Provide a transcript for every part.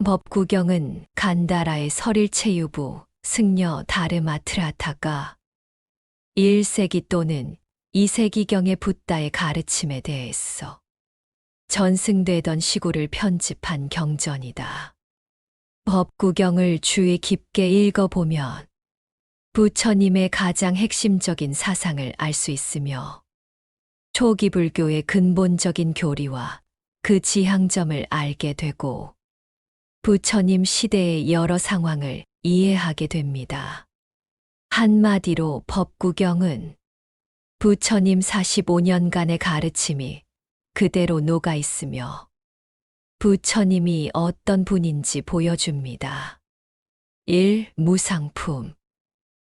법구경은 간다라의 설일체유부 승려 다르마트라타가 1세기 또는 2세기경의 붓다의 가르침에 대해서 전승되던 시구를 편집한 경전이다. 법구경을 주의 깊게 읽어보면 부처님의 가장 핵심적인 사상을 알 수 있으며 초기 불교의 근본적인 교리와 그 지향점을 알게 되고 부처님 시대의 여러 상황을 이해하게 됩니다. 한마디로 법구경은 부처님 45년간의 가르침이 그대로 녹아 있으며 부처님이 어떤 분인지 보여줍니다. 1. 무상품.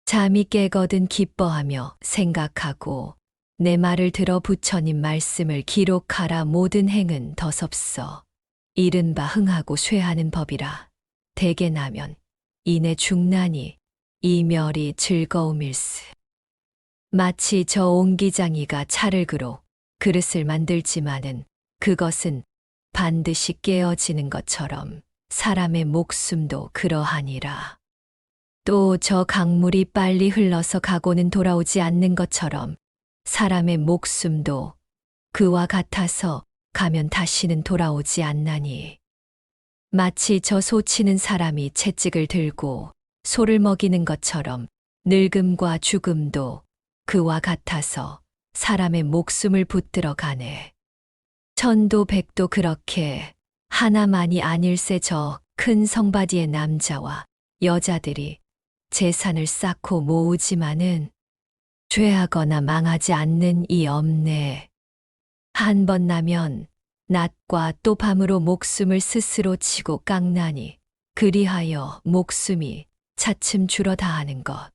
잠이 깨거든 기뻐하며 생각하고 내 말을 들어 부처님 말씀을 기록하라. 모든 행은 덧없어 이른바 흥하고 쇠하는 법이라. 대개 나면 이내 중난이 이멸이 즐거움일스. 마치 저 옹기장이가 차를 그로 그릇을 만들지만은 그것은 반드시 깨어지는 것처럼 사람의 목숨도 그러하니라. 또 저 강물이 빨리 흘러서 가고는 돌아오지 않는 것처럼 사람의 목숨도 그와 같아서 가면 다시는 돌아오지 않나니. 마치 저 소 치는 사람이 채찍을 들고 소를 먹이는 것처럼 늙음과 죽음도 그와 같아서 사람의 목숨을 붙들어 가네. 천도 백도 그렇게 하나만이 아닐세. 저 큰 성바디의 남자와 여자들이 재산을 쌓고 모으지만은 죄하거나 망하지 않는 이 없네. 한 번 나면 낮과 또 밤으로 목숨을 스스로 치고 깎나니 그리하여 목숨이 차츰 줄어 다하는 것.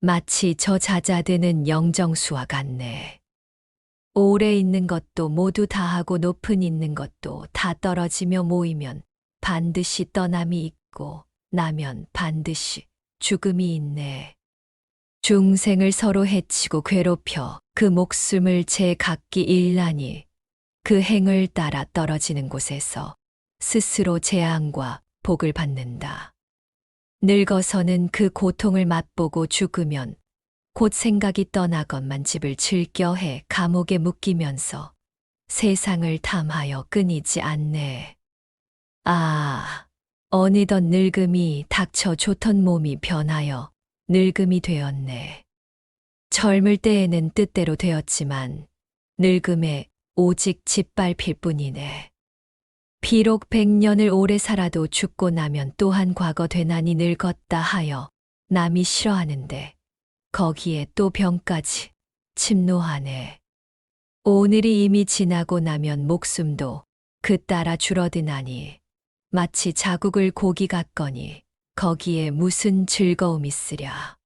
마치 저 자자드는 영정수와 같네. 오래 있는 것도 모두 다하고 높은 있는 것도 다 떨어지며 모이면 반드시 떠남이 있고 나면 반드시 죽음이 있네. 중생을 서로 해치고 괴롭혀 그 목숨을 제 각기 일나니 그 행을 따라 떨어지는 곳에서 스스로 재앙과 복을 받는다. 늙어서는 그 고통을 맛보고 죽으면 곧 생각이 떠나건만 집을 즐겨해 감옥에 묶이면서 세상을 탐하여 끊이지 않네. 아, 어느덧 늙음이 닥쳐 좋던 몸이 변하여 늙음이 되었네. 젊을 때에는 뜻대로 되었지만 늙음에 오직 짓밟힐 뿐이네. 비록 100년을 오래 살아도 죽고 나면 또한 과거 되나니 늙었다 하여 남이 싫어하는데 거기에 또 병까지 침노하네. 오늘이 이미 지나고 나면 목숨도 그 따라 줄어드나니 마치 자국을 고기 같거니 거기에 무슨 즐거움 있으랴.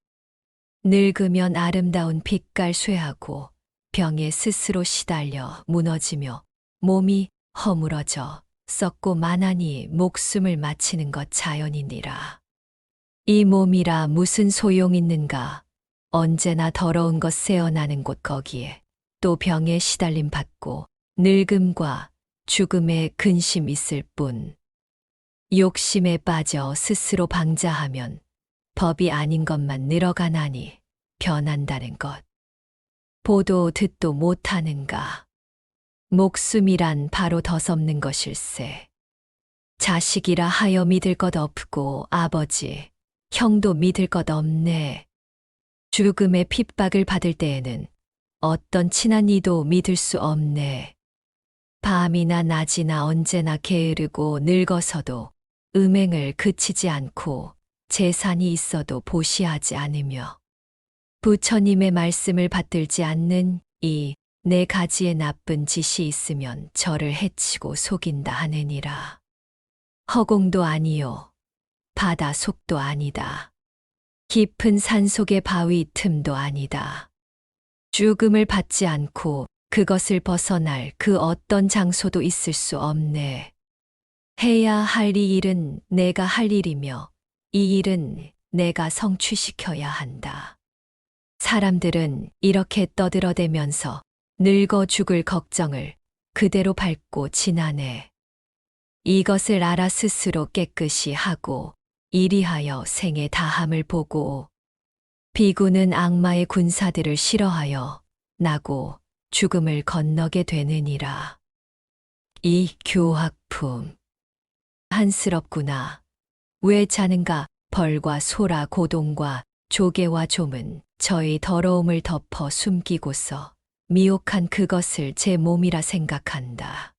늙으면 아름다운 빛깔 쇠하고 병에 스스로 시달려 무너지며 몸이 허물어져 썩고 마나니 목숨을 마치는 것 자연이니라. 이 몸이라 무슨 소용 있는가. 언제나 더러운 것 새어나는 곳 거기에 또 병에 시달림 받고 늙음과 죽음에 근심 있을 뿐. 욕심에 빠져 스스로 방자하면 법이 아닌 것만 늘어가나니 변한다는 것. 보도 듣도 못하는가. 목숨이란 바로 덧없는 것일세. 자식이라 하여 믿을 것 없고 아버지, 형도 믿을 것 없네. 죽음의 핍박을 받을 때에는 어떤 친한 이도 믿을 수 없네. 밤이나 낮이나 언제나 게으르고 늙어서도 음행을 그치지 않고 재산이 있어도 보시하지 않으며 부처님의 말씀을 받들지 않는 이 네 가지의 나쁜 짓이 있으면 저를 해치고 속인다 하느니라. 허공도 아니요 바다 속도 아니다. 깊은 산속의 바위 틈도 아니다. 죽음을 받지 않고 그것을 벗어날 그 어떤 장소도 있을 수 없네. 해야 할 이 일은 내가 할 일이며 이 일은 내가 성취시켜야 한다. 사람들은 이렇게 떠들어대면서 늙어 죽을 걱정을 그대로 밟고 지나네. 이것을 알아 스스로 깨끗이 하고 이리하여 생의 다함을 보고 비구는 악마의 군사들을 싫어하여 나고 죽음을 건너게 되느니라. 이 교학품. 한스럽구나. 왜 자는가? 벌과 소라 고동과 조개와 좀은 저의 더러움을 덮어 숨기고서 미혹한 그것을 제 몸이라 생각한다.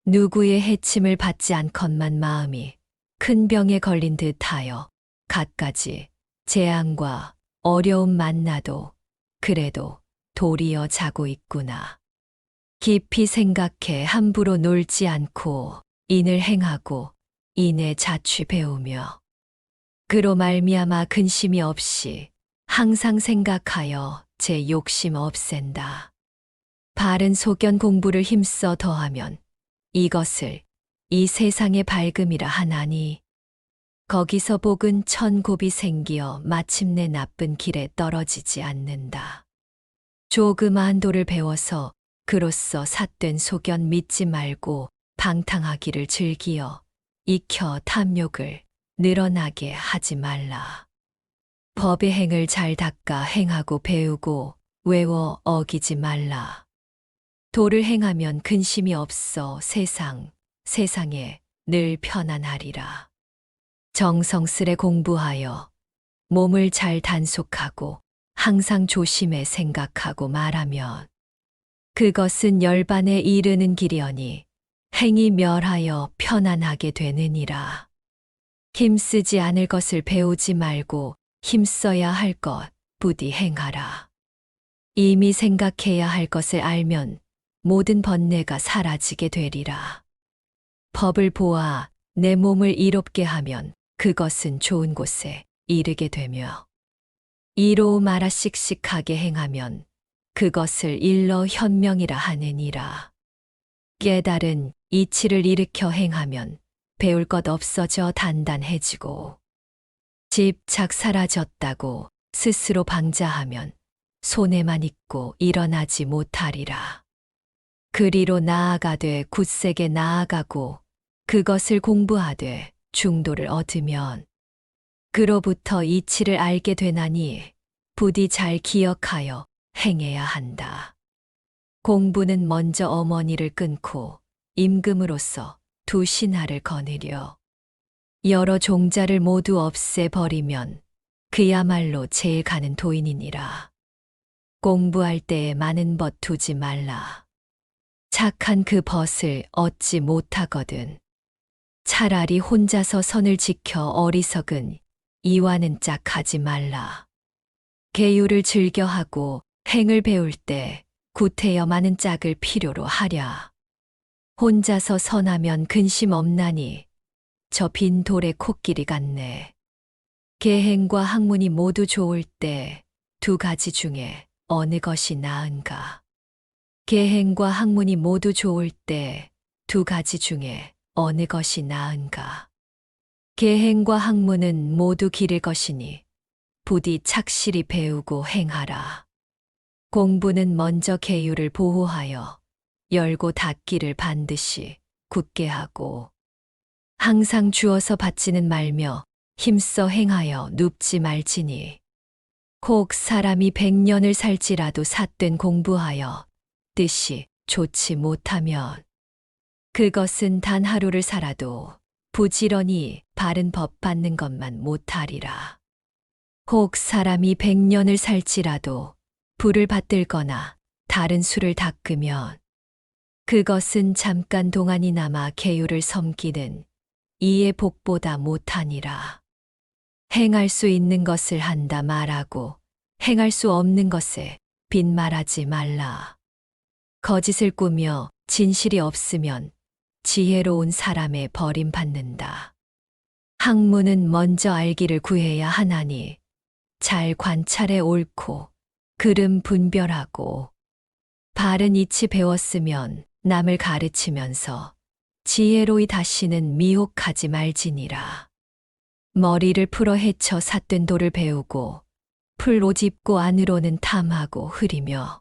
누구의 해침을 받지 않건만 마음이 큰 병에 걸린 듯하여 갖가지 재앙과 어려움 만나도 그래도 도리어 자고 있구나. 깊이 생각해 함부로 놀지 않고 인을 행하고 인의 자취 배우며 그로 말미암아 근심이 없이 항상 생각하여 제 욕심 없앤다. 바른 소견 공부를 힘써 더하면 이것을 이 세상의 밝음이라 하나니 거기서 복은 천곱이 생기어 마침내 나쁜 길에 떨어지지 않는다. 조그마한 도를 배워서 그로써 삿된 소견 믿지 말고 방탕하기를 즐기어 익혀 탐욕을 늘어나게 하지 말라. 법의 행을 잘 닦아 행하고 배우고 외워 어기지 말라. 도를 행하면 근심이 없어 세상에 늘 편안하리라. 정성스레 공부하여 몸을 잘 단속하고 항상 조심해 생각하고 말하면 그것은 열반에 이르는 길이오니 행이 멸하여 편안하게 되느니라. 힘쓰지 않을 것을 배우지 말고 힘써야 할 것 부디 행하라. 이미 생각해야 할 것을 알면 모든 번뇌가 사라지게 되리라. 법을 보아 내 몸을 이롭게 하면 그것은 좋은 곳에 이르게 되며 이로움 알아 씩씩하게 행하면 그것을 일러 현명이라 하느니라. 깨달은 이치를 일으켜 행하면 배울 것 없어져 단단해지고 집착 사라졌다고 스스로 방자하면 손에만 있고 일어나지 못하리라. 그리로 나아가되 굳세게 나아가고 그것을 공부하되 중도를 얻으면 그로부터 이치를 알게 되나니 부디 잘 기억하여 행해야 한다. 공부는 먼저 어머니를 끊고 임금으로서 두 신하를 거느려 여러 종자를 모두 없애버리면 그야말로 제일 가는 도인이니라. 공부할 때에 많은 벗 두지 말라. 착한 그 벗을 얻지 못하거든. 차라리 혼자서 선을 지켜 어리석은 이와는 짝하지 말라. 계율을 즐겨하고 행을 배울 때 구태여 많은 짝을 필요로 하랴. 혼자서 선하면 근심 없나니 저 빈 돌의 코끼리 같네. 계행과 학문이 모두 좋을 때 두 가지 중에 어느 것이 나은가? 계행과 학문이 모두 좋을 때 두 가지 중에 어느 것이 나은가? 계행과 학문은 모두 기를 것이니 부디 착실히 배우고 행하라. 공부는 먼저 계율을 보호하여 열고 닫기를 반드시 굳게 하고 항상 주어서 받지는 말며 힘써 행하여 눕지 말지니 혹 사람이 100년을 살지라도 삿된 공부하여 뜻이 좋지 못하면 그것은 단 하루를 살아도 부지런히 바른 법 받는 것만 못하리라. 혹 사람이 100년을 살지라도 불을 받들거나 다른 수를 닦으면 그것은 잠깐 동안이나마 계율을 섬기는 이의 복보다 못하니라. 행할 수 있는 것을 한다 말하고 행할 수 없는 것에 빈말하지 말라. 거짓을 꾸며 진실이 없으면 지혜로운 사람의 버림받는다. 학문은 먼저 알기를 구해야 하나니 잘 관찰해 옳고 그름 분별하고 바른 이치 배웠으면 남을 가르치면서 지혜로이 다시는 미혹하지 말지니라. 머리를 풀어 헤쳐 삿된 도를 배우고 풀 옷 입고 안으로는 탐하고 흐리며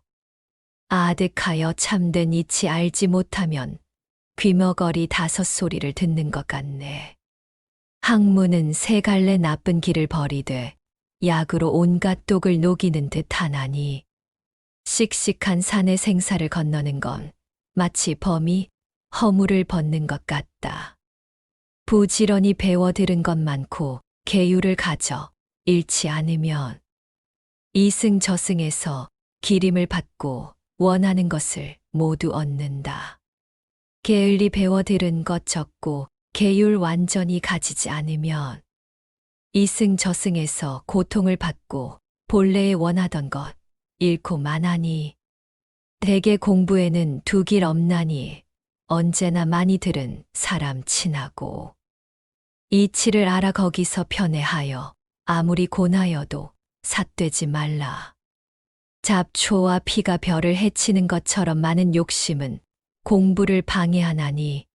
아득하여 참된 이치 알지 못하면 귀머거리 5소리를 듣는 것 같네. 학문은 세 갈래 나쁜 길을 버리되 약으로 온갖 독을 녹이는 듯 하나니 씩씩한 산의 생사를 건너는 건 마치 범이 허물을 벗는 것 같다. 부지런히 배워 들은 것 많고 계율을 가져 잃지 않으면 이승저승에서 기림을 받고 원하는 것을 모두 얻는다. 게을리 배워 들은 것 적고 계율 완전히 가지지 않으면 이승저승에서 고통을 받고 본래에 원하던 것 잃고 마나니 대개 공부에는 두 길 없나니 언제나 많이 들은 사람 친하고 이치를 알아 거기서 편애하여 아무리 고나여도 삿되지 말라. 잡초와 피가 벼를 해치는 것처럼 많은 욕심은 공부를 방해하나니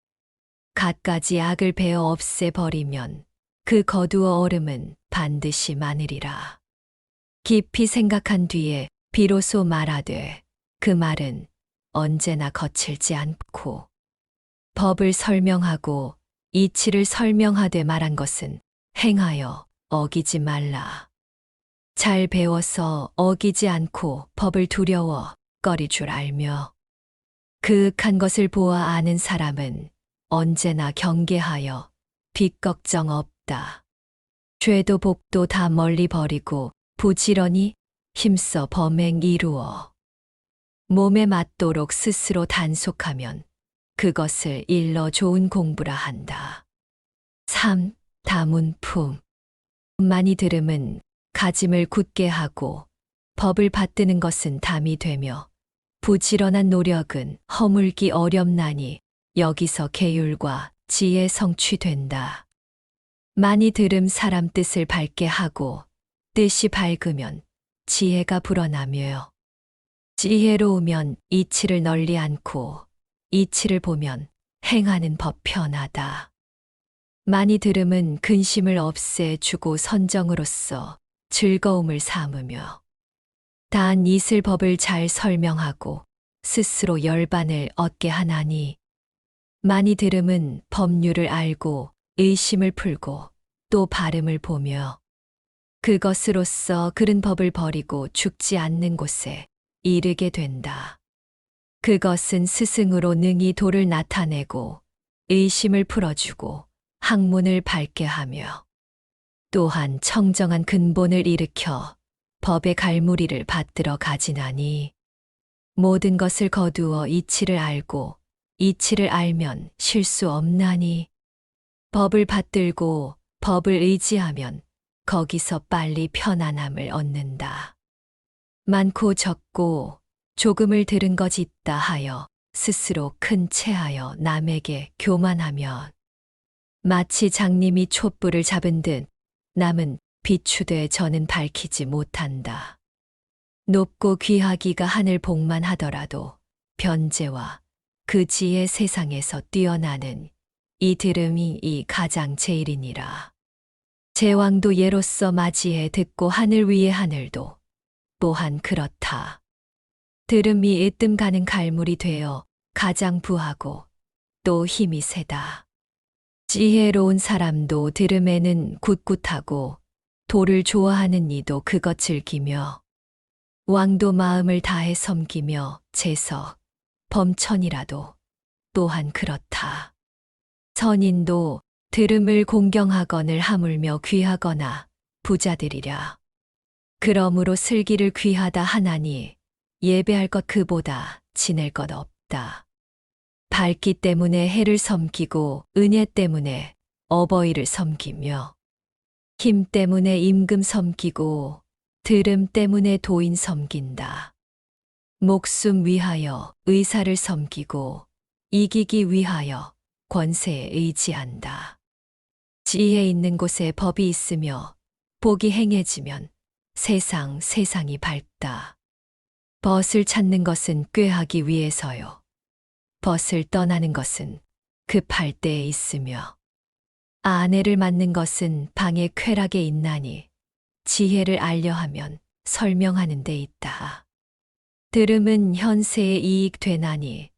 갖가지 악을 베어 없애버리면 그 거두어 얼음은 반드시 마느리라. 깊이 생각한 뒤에 비로소 말하되 그 말은 언제나 거칠지 않고 법을 설명하고 이치를 설명하되 말한 것은 행하여 어기지 말라. 잘 배워서 어기지 않고 법을 두려워 꺼릴 줄 알며 그윽한 것을 보아 아는 사람은 언제나 경계하여 빚 걱정 없다. 죄도 복도 다 멀리 버리고 부지런히 힘써 범행 이루어 몸에 맞도록 스스로 단속하면 그것을 일러 좋은 공부라 한다. 3. 다문품. 많이 들음은 가짐을 굳게 하고 법을 받드는 것은 담이 되며 부지런한 노력은 허물기 어렵나니 여기서 계율과 지혜 성취된다. 많이 들음 사람 뜻을 밝게 하고 뜻이 밝으면 지혜가 불어나며 지혜로우면 이치를 널리 않고 이치를 보면 행하는 법 편하다. 많이 들음은 근심을 없애주고 선정으로써 즐거움을 삼으며 단 이슬 법을 잘 설명하고 스스로 열반을 얻게 하나니 많이 들음은 법률을 알고 의심을 풀고 또 발음을 보며 그것으로써 그른 법을 버리고 죽지 않는 곳에 이르게 된다. 그것은 스승으로 능히 도를 나타내고 의심을 풀어주고 학문을 밝게 하며 또한 청정한 근본을 일으켜 법의 갈무리를 받들어 가지나니 모든 것을 거두어 이치를 알고 이치를 알면 실수 없나니 법을 받들고 법을 의지하면 거기서 빨리 편안함을 얻는다. 많고 적고 조금을 들은 것 있다 하여 스스로 큰 체하여 남에게 교만하면 마치 장님이 촛불을 잡은 듯 남은 비추되 저는 밝히지 못한다. 높고 귀하기가 하늘 복만 하더라도 변제와 그 지혜 세상에서 뛰어나는 이 들음이 이 가장 제일이니라. 제왕도 예로서 맞이해 듣고 하늘 위의 하늘도 또한 그렇다. 들음이 으뜸 가는 갈물이 되어 가장 부하고 또 힘이 세다. 지혜로운 사람도 들음에는 꿋꿋하고 도를 좋아하는 이도 그것 즐기며 왕도 마음을 다해 섬기며 재석, 범천이라도 또한 그렇다. 선인도 들음을 공경하거늘 하물며 귀하거나 부자들이랴. 그러므로 슬기를 귀하다 하나니 예배할 것 그보다 지낼 것 없다. 밝기 때문에 해를 섬기고 은혜 때문에 어버이를 섬기며 힘 때문에 임금 섬기고 들음 때문에 도인 섬긴다. 목숨 위하여 의사를 섬기고 이기기 위하여 권세에 의지한다. 지혜 있는 곳에 법이 있으며 복이 행해지면 세상이 밝다. 벗을 찾는 것은 꾀하기 위해서요. 벗을 떠나는 것은 급할 때에 있으며 아내를 맞는 것은 방에 쾌락에 있나니 지혜를 알려하면 설명하는 데 있다. 들음은 현세에 이익 되나니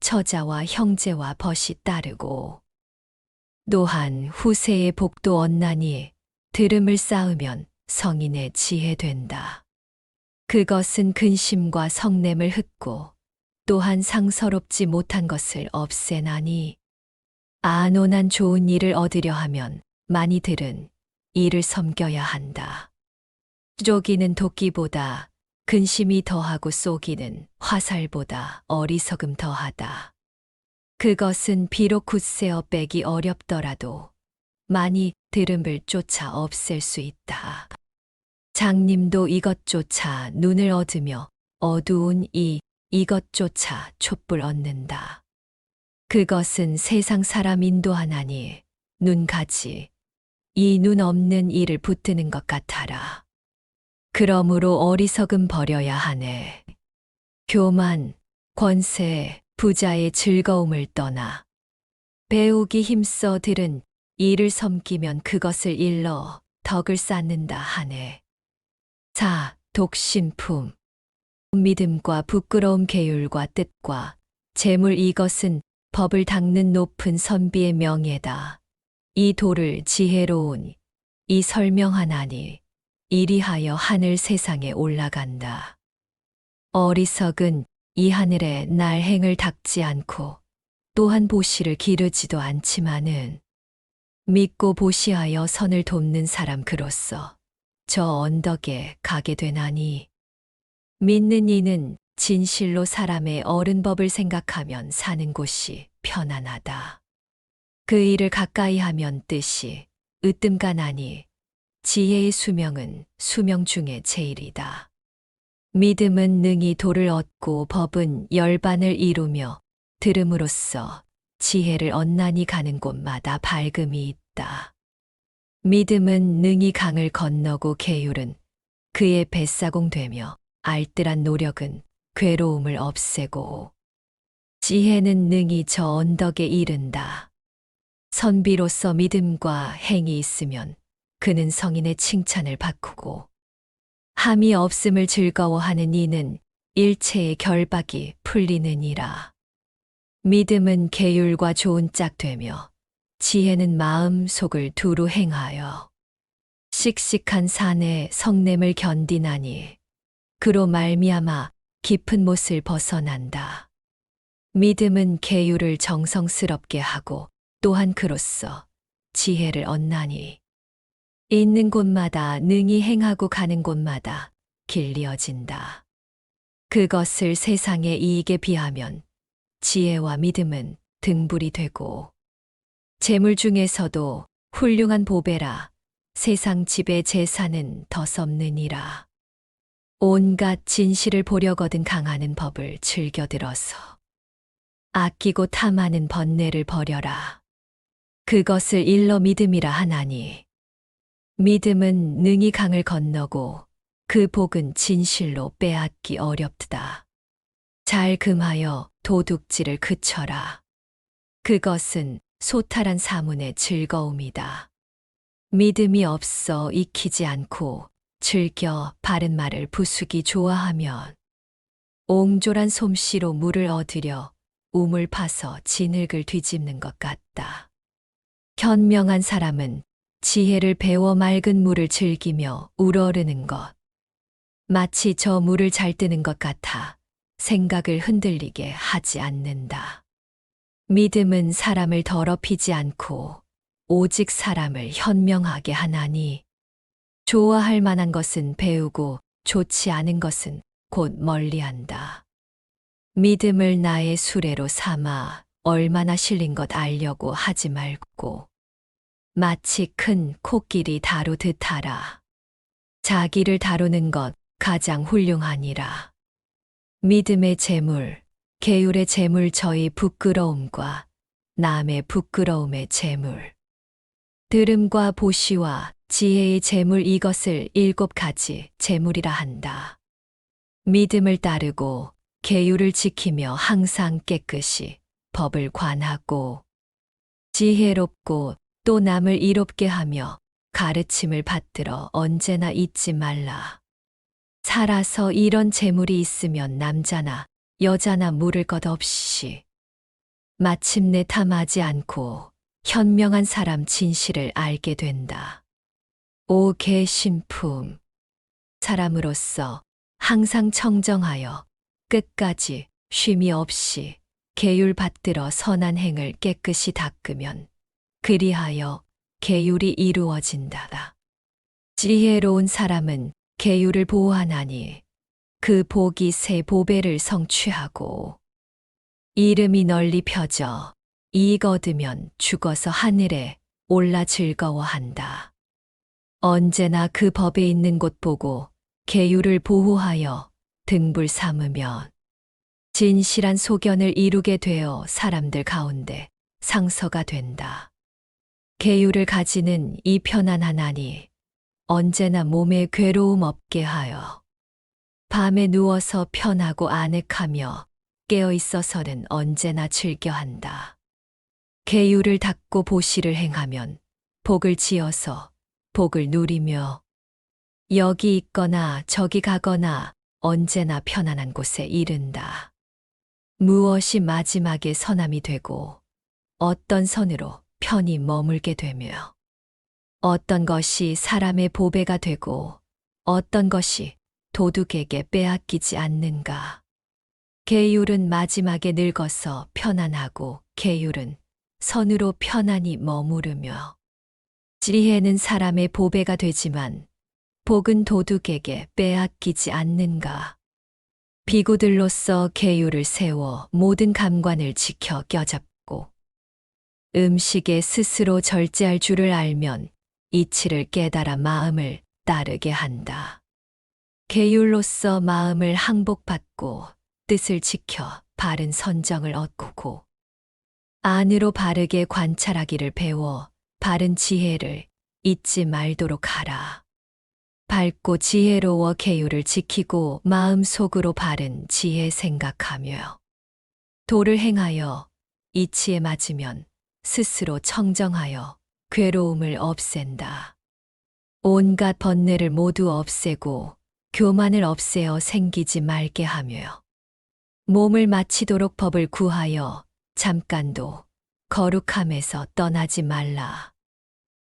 처자와 형제와 벗이 따르고 또한 후세의 복도 얻나니 들음을 쌓으면 성인의 지혜 된다. 그것은 근심과 성냄을 흩고 또한 상서롭지 못한 것을 없애나니 안온한 좋은 일을 얻으려 하면 많이 들은 이를 섬겨야 한다. 쪼기는 도끼보다 근심이 더하고 쏘기는 화살보다 어리석음 더하다. 그것은 비록 굳세어 빼기 어렵더라도 많이 들음을 쫓아 없앨 수 있다. 장님도 이것조차 눈을 얻으며 어두운 이것조차 촛불 얻는다. 그것은 세상 사람 인도하나니 눈가지 이 눈 없는 이를 붙드는 것 같아라. 그러므로 어리석음 버려야 하네. 교만, 권세, 부자의 즐거움을 떠나 배우기 힘써 들은 이를 섬기면 그것을 일러 덕을 쌓는다 하네. 4. 독신품. 믿음과 부끄러움 계율과 뜻과 재물 이것은 법을 닦는 높은 선비의 명예다. 이 도를 지혜로운 이 설명하나니 이리하여 하늘 세상에 올라간다. 어리석은 이 하늘에 날 행을 닦지 않고 또한 보시를 기르지도 않지만은 믿고 보시하여 선을 돕는 사람 그로써 저 언덕에 가게 되나니 믿는 이는 진실로 사람의 옳은 법을 생각하면 사는 곳이 편안하다. 그 일을 가까이 하면 뜻이 으뜸가 나니 지혜의 수명은 수명 중에 제일이다. 믿음은 능히 도를 얻고 법은 열반을 이루며 들음으로써 지혜를 얻나니 가는 곳마다 밝음이 있다. 믿음은 능히 강을 건너고 계율은 그의 뱃사공 되며 알뜰한 노력은 괴로움을 없애고 지혜는 능히 저 언덕에 이른다. 선비로서 믿음과 행이 있으면 그는 성인의 칭찬을 바꾸고 함이 없음을 즐거워하는 이는 일체의 결박이 풀리느니라. 믿음은 계율과 좋은 짝되며 지혜는 마음 속을 두루 행하여 씩씩한 산에 성냄을 견디나니 그로 말미암아 깊은 못을 벗어난다. 믿음은 계율을 정성스럽게 하고 또한 그로써 지혜를 얻나니 있는 곳마다 능히 행하고 가는 곳마다 길리어진다. 그것을 세상의 이익에 비하면 지혜와 믿음은 등불이 되고 재물 중에서도 훌륭한 보배라 세상 집의 재산은 더 섭느니라. 온갖 진실을 보려거든 강하는 법을 즐겨들어서 아끼고 탐하는 번뇌를 버려라. 그것을 일러 믿음이라 하나니 믿음은 능히 강을 건너고 그 복은 진실로 빼앗기 어렵다. 잘 금하여 도둑질을 그쳐라. 그것은 소탈한 사문의 즐거움이다. 믿음이 없어 익히지 않고 즐겨 바른 말을 부수기 좋아하면 옹졸한 솜씨로 물을 얻으려 우물 파서 진흙을 뒤집는 것 같다. 현명한 사람은 지혜를 배워 맑은 물을 즐기며 우러르는 것. 마치 저 물을 잘 뜨는 것 같아 생각을 흔들리게 하지 않는다. 믿음은 사람을 더럽히지 않고 오직 사람을 현명하게 하나니 좋아할 만한 것은 배우고 좋지 않은 것은 곧 멀리한다. 믿음을 나의 수레로 삼아 얼마나 실린 것 알려고 하지 말고 마치 큰 코끼리 다루듯 하라. 자기를 다루는 것 가장 훌륭하니라. 믿음의 재물, 계율의 재물 저희 부끄러움과 남의 부끄러움의 재물. 들음과 보시와 지혜의 재물 이것을 7가지 재물이라 한다. 믿음을 따르고 계율을 지키며 항상 깨끗이 법을 관하고 지혜롭고 또 남을 이롭게 하며 가르침을 받들어 언제나 잊지 말라. 살아서 이런 재물이 있으면 남자나 여자나 물을 것 없이 마침내 탐하지 않고 현명한 사람 진실을 알게 된다. 오 개신품. 사람으로서 항상 청정하여 끝까지 쉼이 없이 계율 받들어 선한 행을 깨끗이 닦으면 그리하여 계율이 이루어진다. 지혜로운 사람은 계율을 보호하나니 그 복이 새 보배를 성취하고 이름이 널리 펴져 이익 얻으면 죽어서 하늘에 올라 즐거워한다. 언제나 그 법에 있는 곳 보고 계율을 보호하여 등불 삼으면 진실한 소견을 이루게 되어 사람들 가운데 상서가 된다. 계율을 가지는 이 편안하나니 언제나 몸에 괴로움 없게 하여 밤에 누워서 편하고 아늑하며 깨어 있어서는 언제나 즐겨한다. 계율을 닦고 보시를 행하면 복을 지어서 복을 누리며 여기 있거나 저기 가거나 언제나 편안한 곳에 이른다. 무엇이 마지막에 선함이 되고 어떤 선으로 편히 머물게 되며 어떤 것이 사람의 보배가 되고 어떤 것이 도둑에게 빼앗기지 않는가. 계율은 마지막에 늙어서 편안하고 계율은 선으로 편안히 머무르며 지혜는 사람의 보배가 되지만 복은 도둑에게 빼앗기지 않는가. 비구들로서 계율을 세워 모든 감관을 지켜 껴잡고 음식에 스스로 절제할 줄을 알면 이치를 깨달아 마음을 따르게 한다. 계율로서 마음을 항복받고 뜻을 지켜 바른 선정을 얻고 안으로 바르게 관찰하기를 배워 바른 지혜를 잊지 말도록 하라. 밝고 지혜로워 계율을 지키고 마음속으로 바른 지혜 생각하며 도를 행하여 이치에 맞으면 스스로 청정하여 괴로움을 없앤다. 온갖 번뇌를 모두 없애고 교만을 없애어 생기지 말게 하며 몸을 마치도록 법을 구하여 잠깐도 거룩함에서 떠나지 말라.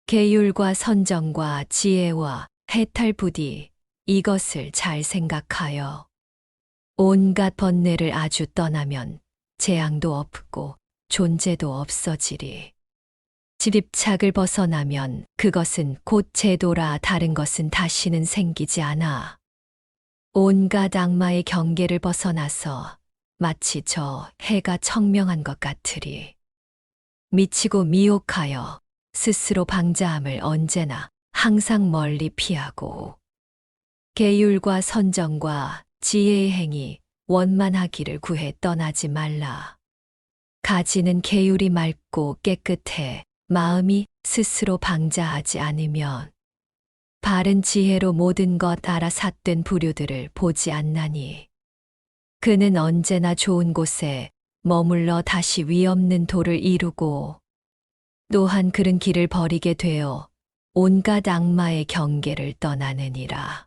계율과 선정과 지혜와 해탈 부디 이것을 잘 생각하여 온갖 번뇌를 아주 떠나면 재앙도 없고 존재도 없어지리. 집착을 벗어나면 그것은 곧 제도라 다른 것은 다시는 생기지 않아. 온갖 악마의 경계를 벗어나서 마치 저 해가 청명한 것 같으리. 미치고 미혹하여 스스로 방자함을 언제나 항상 멀리 피하고 계율과 선정과 지혜의 행위 원만하기를 구해 떠나지 말라. 가지는 계율이 맑고 깨끗해 마음이 스스로 방자하지 않으면 바른 지혜로 모든 것 알아 삿된 부류들을 보지 않나니 그는 언제나 좋은 곳에 머물러 다시 위없는 도를 이루고 또한 그른 길을 버리게 되어 온갖 악마의 경계를 떠나느니라.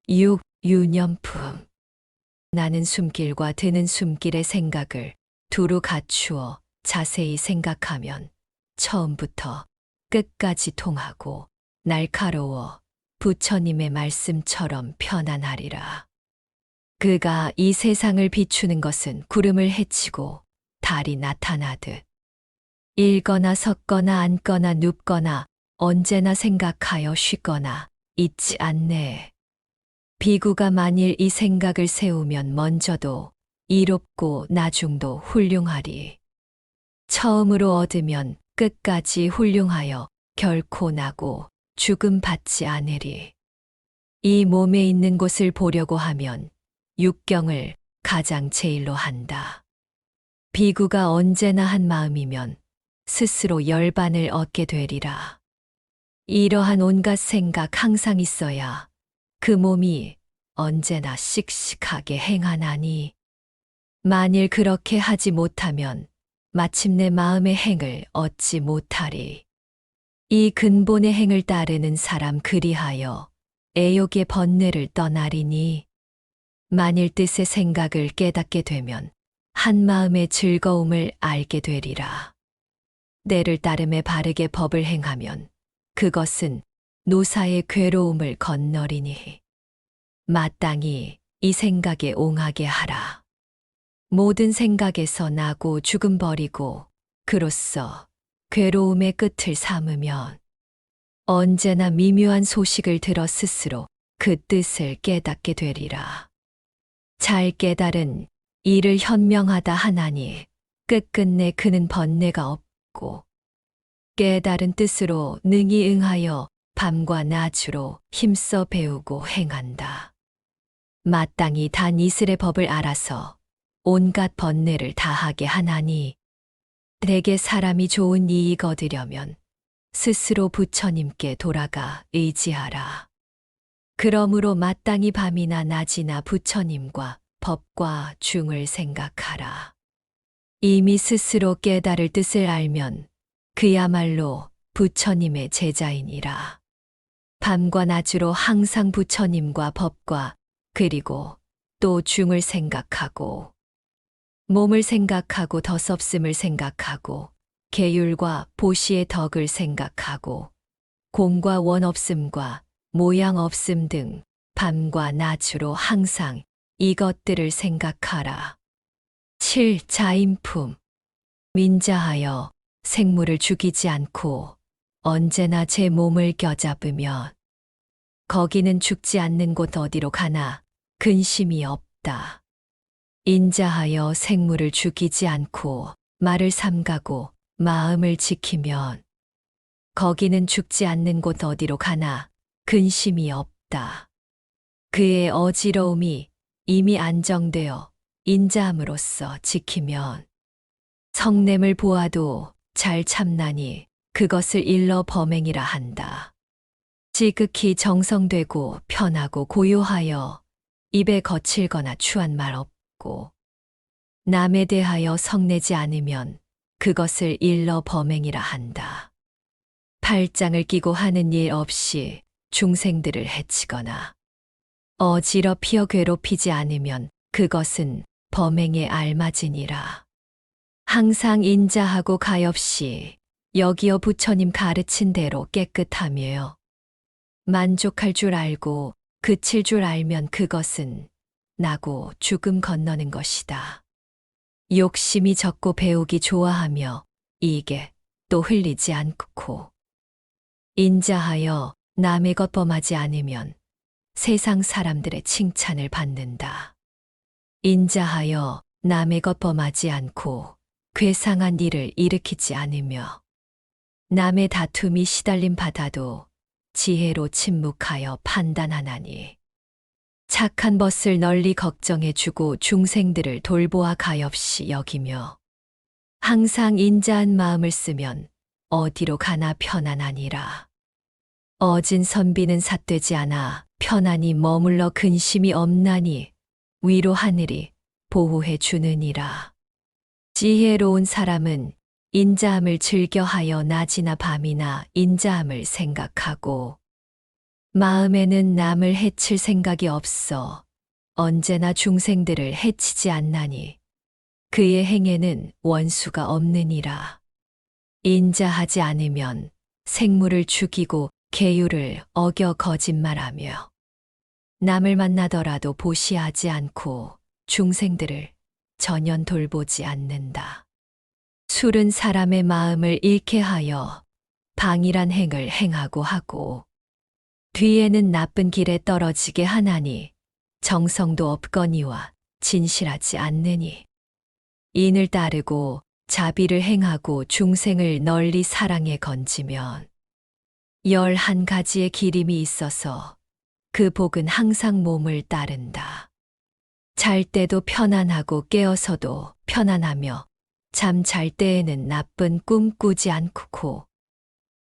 6. 유념품. 나는 숨길과 드는 숨길의 생각을 두루 갖추어 자세히 생각하면 처음부터 끝까지 통하고 날카로워 부처님의 말씀처럼 편안하리라. 그가 이 세상을 비추는 것은 구름을 헤치고 달이 나타나듯 일거나 섰거나 앉거나 눕거나 언제나 생각하여 쉬거나 잊지 않네. 비구가 만일 이 생각을 세우면 먼저도 이롭고 나중도 훌륭하리. 처음으로 얻으면 끝까지 훌륭하여 결코 나고 죽음 받지 않으리. 이 몸에 있는 곳을 보려고 하면 육경을 가장 제일로 한다. 비구가 언제나 한 마음이면 스스로 열반을 얻게 되리라. 이러한 온갖 생각 항상 있어야 그 몸이 언제나 씩씩하게 행하나니 만일 그렇게 하지 못하면 마침내 마음의 행을 얻지 못하리. 이 근본의 행을 따르는 사람 그리하여 애욕의 번뇌를 떠나리니 만일 뜻의 생각을 깨닫게 되면 한 마음의 즐거움을 알게 되리라. 때를 따름에 바르게 법을 행하면 그것은 노사의 괴로움을 건너리니 마땅히 이 생각에 옹하게 하라. 모든 생각에서 나고 죽음 버리고 그로써 괴로움의 끝을 삼으면 언제나 미묘한 소식을 들어 스스로 그 뜻을 깨닫게 되리라. 잘 깨달은 이를 현명하다 하나니 끝끝내 그는 번뇌가 없고 깨달은 뜻으로 능히 응하여 밤과 낮으로 힘써 배우고 행한다. 마땅히 단 이슬의 법을 알아서 온갖 번뇌를 다하게 하나니 대개 사람이 좋은 이익 얻으려면 스스로 부처님께 돌아가 의지하라. 그러므로 마땅히 밤이나 낮이나 부처님과 법과 중을 생각하라. 이미 스스로 깨달을 뜻을 알면 그야말로 부처님의 제자이니라. 밤과 낮으로 항상 부처님과 법과 그리고 또 중을 생각하고 몸을 생각하고 덧없음을 생각하고 계율과 보시의 덕을 생각하고 공과 원 없음과 모양 없음 등 밤과 낮으로 항상 이것들을 생각하라. 7. 자인품. 민자하여 생물을 죽이지 않고 언제나 제 몸을 껴잡으면 거기는 죽지 않는 곳 어디로 가나 근심이 없다. 인자하여 생물을 죽이지 않고 말을 삼가고 마음을 지키면 거기는 죽지 않는 곳 어디로 가나 근심이 없다. 그의 어지러움이 이미 안정되어 인자함으로써 지키면 성냄을 보아도 잘 참나니 그것을 일러 범행이라 한다. 지극히 정성되고 편하고 고요하여 입에 거칠거나 추한 말 없고 남에 대하여 성내지 않으면 그것을 일러 범행이라 한다. 팔짱을 끼고 하는 일 없이 중생들을 해치거나 어지럽히어 괴롭히지 않으면 그것은 범행에 알맞으니라. 항상 인자하고 가엾이 여기어 부처님 가르친 대로 깨끗하며 만족할 줄 알고 그칠 줄 알면 그것은 나고 죽음 건너는 것이다. 욕심이 적고 배우기 좋아하며 이게 또 흘리지 않고 인자하여 남의 것 범하지 않으면 세상 사람들의 칭찬을 받는다. 인자하여 남의 것 범하지 않고 괴상한 일을 일으키지 않으며 남의 다툼이 시달림 받아도 지혜로 침묵하여 판단하나니 착한 벗을 널리 걱정해주고 중생들을 돌보아 가엾이 여기며 항상 인자한 마음을 쓰면 어디로 가나 편안하니라. 어진 선비는 삿되지 않아 편안히 머물러 근심이 없나니 위로 하늘이 보호해 주느니라. 지혜로운 사람은 인자함을 즐겨하여 낮이나 밤이나 인자함을 생각하고 마음에는 남을 해칠 생각이 없어 언제나 중생들을 해치지 않나니 그의 행에는 원수가 없느니라. 인자하지 않으면 생물을 죽이고 계율을 어겨 거짓말하며 남을 만나더라도 보시하지 않고 중생들을 전혀 돌보지 않는다. 술은 사람의 마음을 잃게 하여 방일한 행을 행하고 하고 뒤에는 나쁜 길에 떨어지게 하나니 정성도 없거니와 진실하지 않느니 인을 따르고 자비를 행하고 중생을 널리 사랑에 건지면 11가지의 기림이 있어서 그 복은 항상 몸을 따른다. 잘 때도 편안하고 깨어서도 편안하며 잠 잘 때에는 나쁜 꿈 꾸지 않고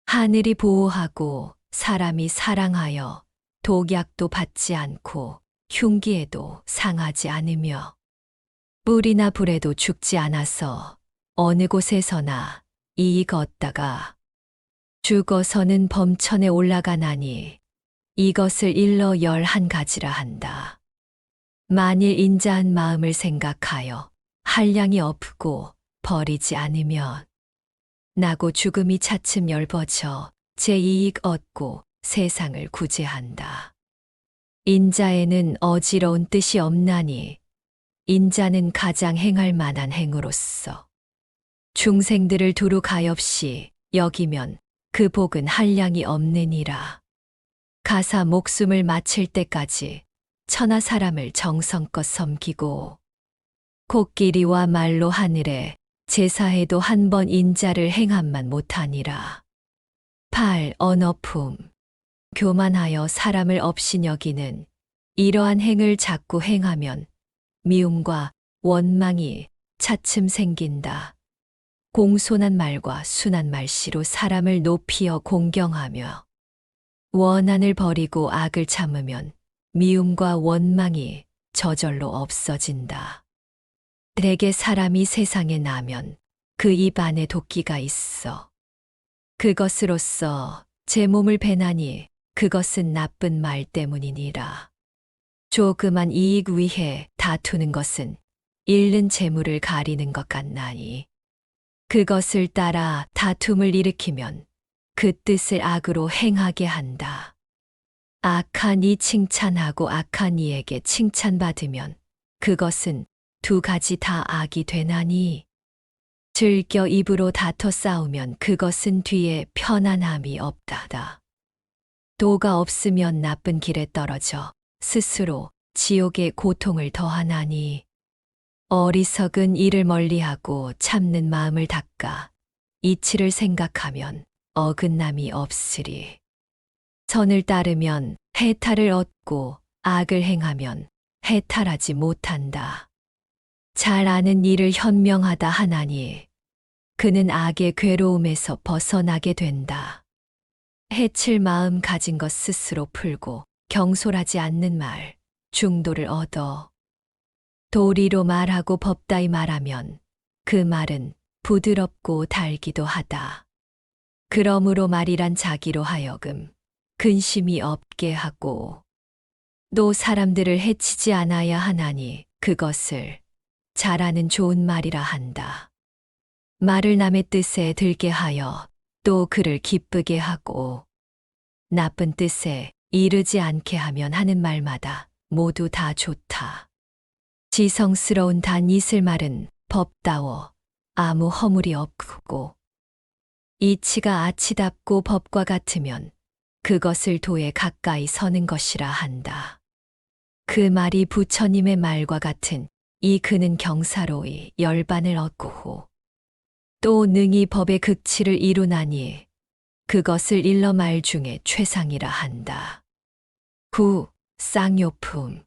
하늘이 보호하고 사람이 사랑하여 독약도 받지 않고 흉기에도 상하지 않으며 뿔이나 불에도 죽지 않아서 어느 곳에서나 이익 얻다가 죽어서는 범천에 올라가나니 이것을 일러 11가지라 한다. 만일 인자한 마음을 생각하여 한량이 없고 버리지 않으면 나고 죽음이 차츰 열버져 제 이익 얻고 세상을 구제한다. 인자에는 어지러운 뜻이 없나니 인자는 가장 행할 만한 행으로서 중생들을 두루 가엾이 여기면 그 복은 한량이 없느니라. 가사 목숨을 마칠 때까지 천하 사람을 정성껏 섬기고 코끼리와 말로 하늘에 제사해도 한 번 인자를 행함만 못하니라. 8. 언어품. 교만하여 사람을 없이 여기는 이러한 행을 자꾸 행하면 미움과 원망이 차츰 생긴다. 공손한 말과 순한 말씨로 사람을 높이어 공경하며 원한을 버리고 악을 참으면 미움과 원망이 저절로 없어진다. 대개 사람이 세상에 나면 그 입 안에 도끼가 있어. 그것으로써 제 몸을 베나니 그것은 나쁜 말 때문이니라. 조그만 이익 위해 다투는 것은 잃는 재물을 가리는 것 같나니 그것을 따라 다툼을 일으키면 그 뜻을 악으로 행하게 한다. 악한 이 칭찬하고 악한 이에게 칭찬받으면 그것은 두 가지 다 악이 되나니 즐겨 입으로 다퉈 싸우면 그것은 뒤에 편안함이 없다다. 도가 없으면 나쁜 길에 떨어져 스스로 지옥의 고통을 더하나니 어리석은 이를 멀리하고 참는 마음을 닦아 이치를 생각하면 어긋남이 없으리. 선을 따르면 해탈을 얻고 악을 행하면 해탈하지 못한다. 잘 아는 일을 현명하다 하나니 그는 악의 괴로움에서 벗어나게 된다. 해칠 마음 가진 것 스스로 풀고 경솔하지 않는 말, 중도를 얻어. 도리로 말하고 법다이 말하면 그 말은 부드럽고 달기도 하다. 그러므로 말이란 자기로 하여금 근심이 없게 하고 또 사람들을 해치지 않아야 하나니 그것을 잘하는 좋은 말이라 한다. 말을 남의 뜻에 들게 하여 또 그를 기쁘게 하고 나쁜 뜻에 이르지 않게 하면 하는 말마다 모두 다 좋다. 지성스러운 단 이슬 말은 법다워 아무 허물이 없고 이치가 아치답고 법과 같으면 그것을 도에 가까이 서는 것이라 한다. 그 말이 부처님의 말과 같은 이 그는 경사로이 열반을 얻고 또 능히 법의 극치를 이루나니 그것을 일러 말 중에 최상이라 한다. 9. 쌍요품.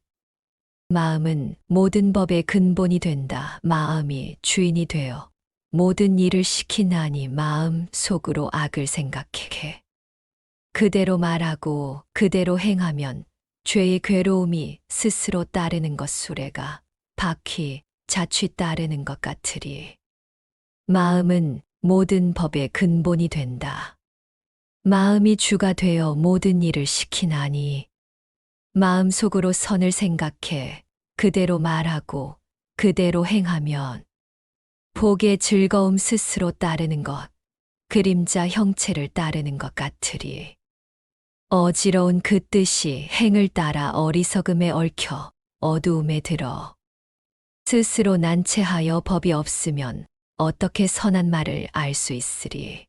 마음은 모든 법의 근본이 된다. 마음이 주인이 되어 모든 일을 시키나니 마음 속으로 악을 생각해. 그대로 말하고 그대로 행하면 죄의 괴로움이 스스로 따르는 것 수레가 바퀴 자취 따르는 것 같으리. 마음은 모든 법의 근본이 된다. 마음이 주가 되어 모든 일을 시키나니 마음속으로 선을 생각해 그대로 말하고 그대로 행하면 복의 즐거움 스스로 따르는 것, 그림자 형체를 따르는 것 같으리. 어지러운 그 뜻이 행을 따라 어리석음에 얽혀 어두움에 들어 스스로 난체하여 법이 없으면 어떻게 선한 말을 알 수 있으리.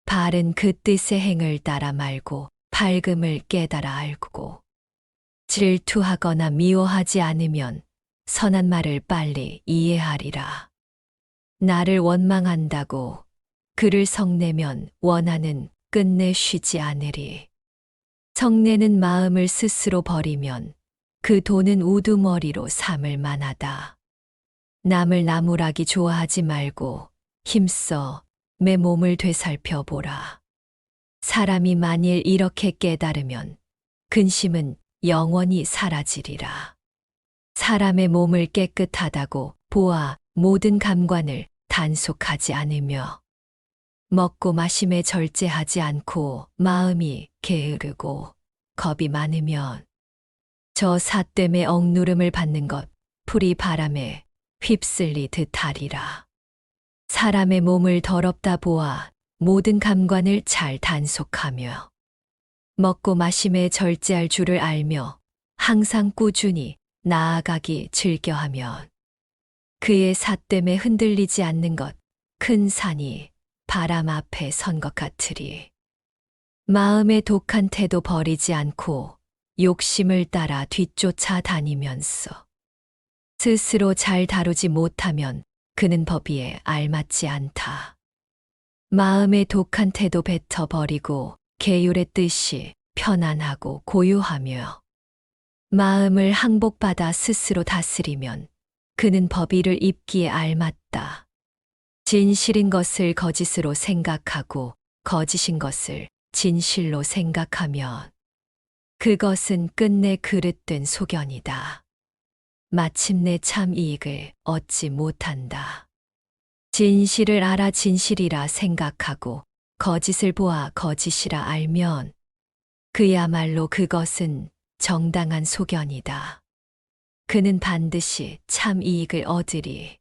바른 그 뜻의 행을 따라 말고 밝음을 깨달아 알고 질투하거나 미워하지 않으면 선한 말을 빨리 이해하리라. 나를 원망한다고 그를 성내면 원하는 끝내 쉬지 않으리. 성내는 마음을 스스로 버리면 그 도는 우두머리로 삼을 만하다. 남을 나무라기 좋아하지 말고 힘써 내 몸을 되살펴 보라. 사람이 만일 이렇게 깨달으면 근심은 영원히 사라지리라. 사람의 몸을 깨끗하다고 보아 모든 감관을 단속하지 않으며 먹고 마심에 절제하지 않고 마음이 게으르고 겁이 많으면 저 사땜의 억누름을 받는 것 풀이 바람에 휩쓸리듯 하리라. 사람의 몸을 더럽다 보아 모든 감관을 잘 단속하며 먹고 마심에 절제할 줄을 알며 항상 꾸준히 나아가기 즐겨하면 그의 삿됨에 흔들리지 않는 것 큰 산이 바람 앞에 선 것 같으리. 마음의 독한 태도 버리지 않고 욕심을 따라 뒤쫓아 다니면서 스스로 잘 다루지 못하면 그는 법위에 알맞지 않다. 마음의 독한 태도 뱉어 버리고 계율의 뜻이 편안하고 고요하며 마음을 항복받아 스스로 다스리면 그는 법위를 입기에 알맞다. 진실인 것을 거짓으로 생각하고 거짓인 것을 진실로 생각하면 그것은 끝내 그릇된 소견이다. 마침내 참 이익을 얻지 못한다. 진실을 알아 진실이라 생각하고 거짓을 보아 거짓이라 알면 그야말로 그것은 정당한 소견이다. 그는 반드시 참 이익을 얻으리.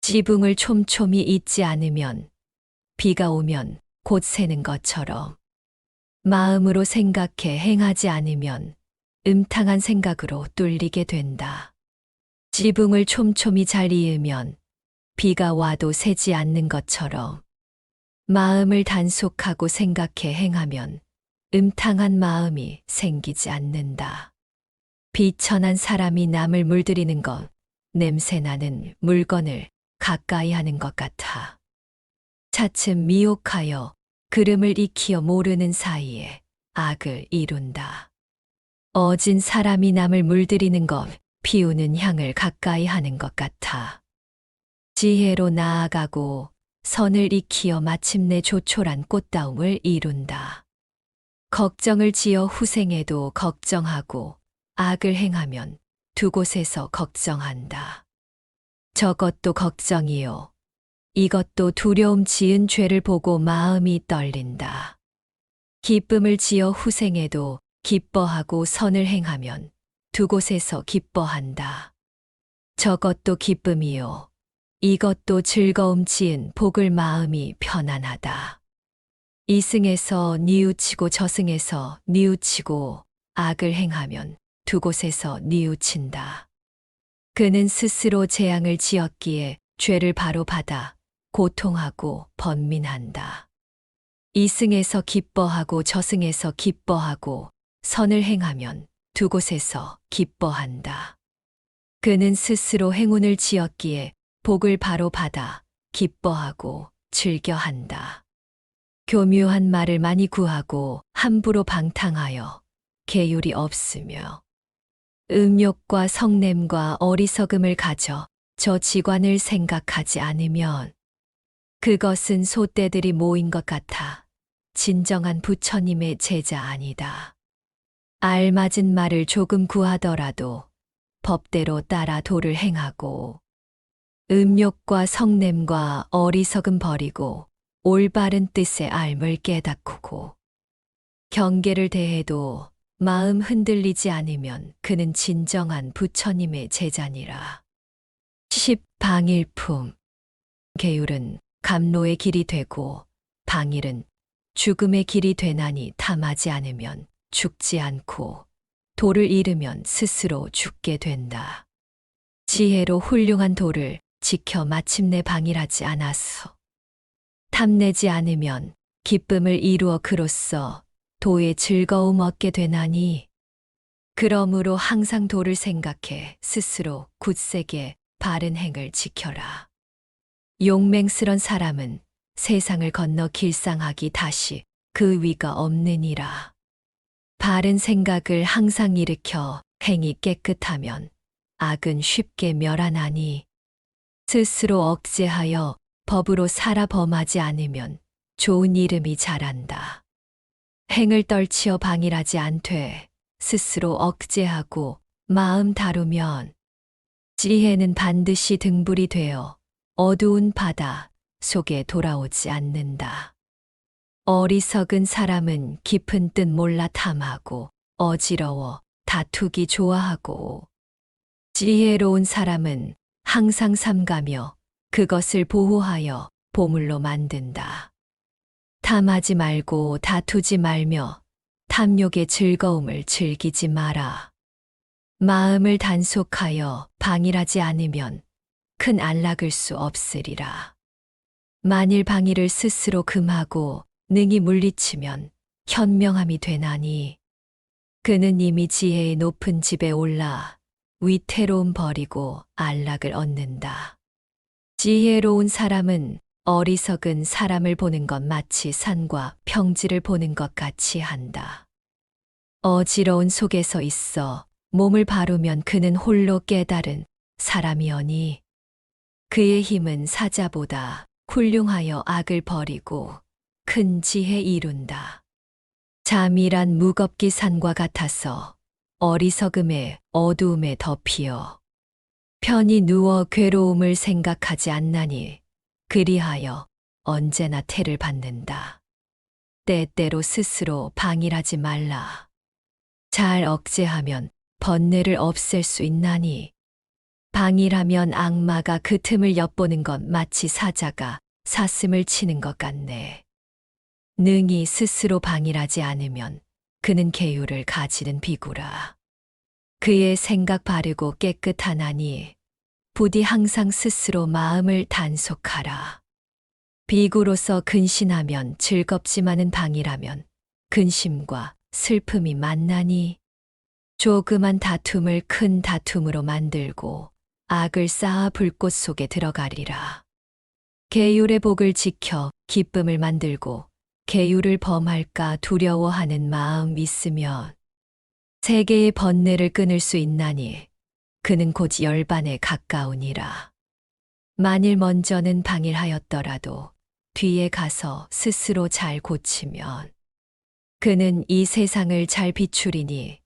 지붕을 촘촘히 잇지 않으면 비가 오면 곧 새는 것처럼 마음으로 생각해 행하지 않으면 음탕한 생각으로 뚫리게 된다. 지붕을 촘촘히 잘 이으면 비가 와도 새지 않는 것처럼 마음을 단속하고 생각해 행하면 음탕한 마음이 생기지 않는다. 비천한 사람이 남을 물들이는 것, 냄새나는 물건을 가까이 하는 것 같아. 차츰 미혹하여 그름을 익히어 모르는 사이에 악을 이룬다. 어진 사람이 남을 물들이는 것, 피우는 향을 가까이 하는 것 같아. 지혜로 나아가고 선을 익히어 마침내 조촐한 꽃다움을 이룬다. 걱정을 지어 후생에도 걱정하고 악을 행하면 두 곳에서 걱정한다. 저것도 걱정이요. 이것도 두려움 지은 죄를 보고 마음이 떨린다. 기쁨을 지어 후생에도 기뻐하고 선을 행하면 두 곳에서 기뻐한다. 저것도 기쁨이요. 이것도 즐거움 지은 복을 마음이 편안하다. 이승에서 뉘우치고 저승에서 뉘우치고 악을 행하면 두 곳에서 뉘우친다. 그는 스스로 재앙을 지었기에 죄를 바로 받아 고통하고 번민한다. 이승에서 기뻐하고 저승에서 기뻐하고 선을 행하면 두 곳에서 기뻐한다. 그는 스스로 행운을 지었기에 복을 바로 받아 기뻐하고 즐겨한다. 교묘한 말을 많이 구하고 함부로 방탕하여 계율이 없으며 음욕과 성냄과 어리석음을 가져 저 지관을 생각하지 않으면 그것은 소떼들이 모인 것 같아 진정한 부처님의 제자 아니다. 알맞은 말을 조금 구하더라도 법대로 따라 도를 행하고 음욕과 성냄과 어리석음 버리고 올바른 뜻의 알을 깨닫고 경계를 대해도 마음 흔들리지 않으면 그는 진정한 부처님의 제자니라. 10. 방일품. 계율은 감로의 길이 되고 방일은 죽음의 길이 되나니 탐하지 않으면 죽지 않고 도를 잃으면 스스로 죽게 된다. 지혜로 훌륭한 도를 지켜 마침내 방일하지 않았어. 탐내지 않으면 기쁨을 이루어 그로써 도의 즐거움 얻게 되나니 그러므로 항상 도를 생각해 스스로 굳세게 바른 행을 지켜라. 용맹스런 사람은 세상을 건너 길상하기 다시 그 위가 없느니라. 바른 생각을 항상 일으켜 행이 깨끗하면 악은 쉽게 멸하나니 스스로 억제하여 법으로 살아 범하지 않으면 좋은 이름이 자란다. 행을 떨치어 방일하지 않되 스스로 억제하고 마음 다루면 지혜는 반드시 등불이 되어 어두운 바다 속에 돌아오지 않는다. 어리석은 사람은 깊은 뜻 몰라 탐하고 어지러워 다투기 좋아하고 지혜로운 사람은 항상 삼가며 그것을 보호하여 보물로 만든다. 탐하지 말고 다투지 말며 탐욕의 즐거움을 즐기지 마라. 마음을 단속하여 방일하지 않으면 큰 안락을 수 없으리라. 만일 방일을 스스로 금하고 능히 물리치면 현명함이 되나니 그는 이미 지혜의 높은 집에 올라 위태로움 버리고 안락을 얻는다. 지혜로운 사람은 어리석은 사람을 보는 것 마치 산과 평지를 보는 것 같이 한다. 어지러운 속에서 있어 몸을 바르면 그는 홀로 깨달은 사람이오니 그의 힘은 사자보다 훌륭하여 악을 버리고 큰 지혜 이룬다. 잠이란 무겁기 산과 같아서 어리석음에 어두움에 덮이어 편히 누워 괴로움을 생각하지 않나니 그리하여 언제나 태를 받는다. 때때로 스스로 방일하지 말라. 잘 억제하면 번뇌를 없앨 수 있나니 방일하면 악마가 그 틈을 엿보는 것 마치 사자가 사슴을 치는 것 같네. 능히 스스로 방일하지 않으면 그는 계율을 가지는 비구라. 그의 생각 바르고 깨끗하나니 부디 항상 스스로 마음을 단속하라. 비구로서 근신하면 즐겁지만은 방일하면 근심과 슬픔이 만나니 조그만 다툼을 큰 다툼으로 만들고 악을 쌓아 불꽃 속에 들어가리라. 계율의 복을 지켜 기쁨을 만들고 계율을 범할까 두려워하는 마음 있으면 세계의 번뇌를 끊을 수 있나니 그는 곧 열반에 가까우니라. 만일 먼저는 방일하였더라도 뒤에 가서 스스로 잘 고치면 그는 이 세상을 잘 비추리니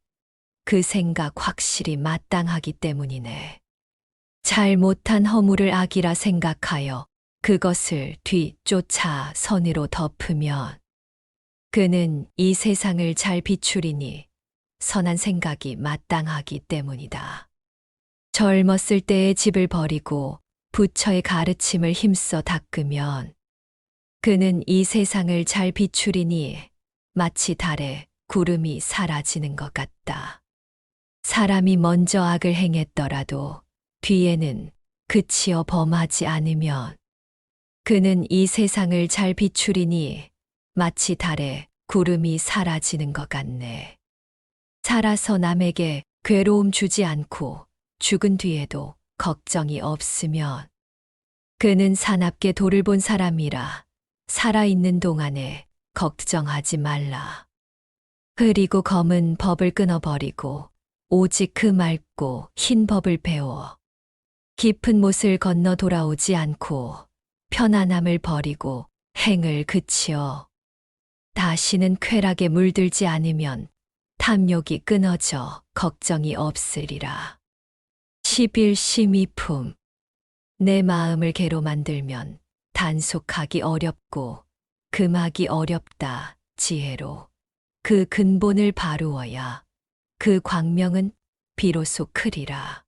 그 생각 확실히 마땅하기 때문이네. 잘못한 허물을 악이라 생각하여 그것을 뒤쫓아 선으로 덮으면 그는 이 세상을 잘 비추리니 선한 생각이 마땅하기 때문이다. 젊었을 때의 집을 버리고 부처의 가르침을 힘써 닦으면 그는 이 세상을 잘 비추리니 마치 달에 구름이 사라지는 것 같다. 사람이 먼저 악을 행했더라도 뒤에는 그치어 범하지 않으면 그는 이 세상을 잘 비추리니 마치 달에 구름이 사라지는 것 같네. 살아서 남에게 괴로움 주지 않고 죽은 뒤에도 걱정이 없으면 그는 사납게 도를 본 사람이라 살아있는 동안에 걱정하지 말라. 흐리고 검은 법을 끊어버리고 오직 그 맑고 흰 법을 배워 깊은 못을 건너 돌아오지 않고 편안함을 버리고 행을 그치어 다시는 쾌락에 물들지 않으면 탐욕이 끊어져 걱정이 없으리라. 11심의품. 내 마음을 개로 만들면 단속하기 어렵고 금하기 어렵다. 지혜로 그 근본을 바루어야 그 광명은 비로소 크리라.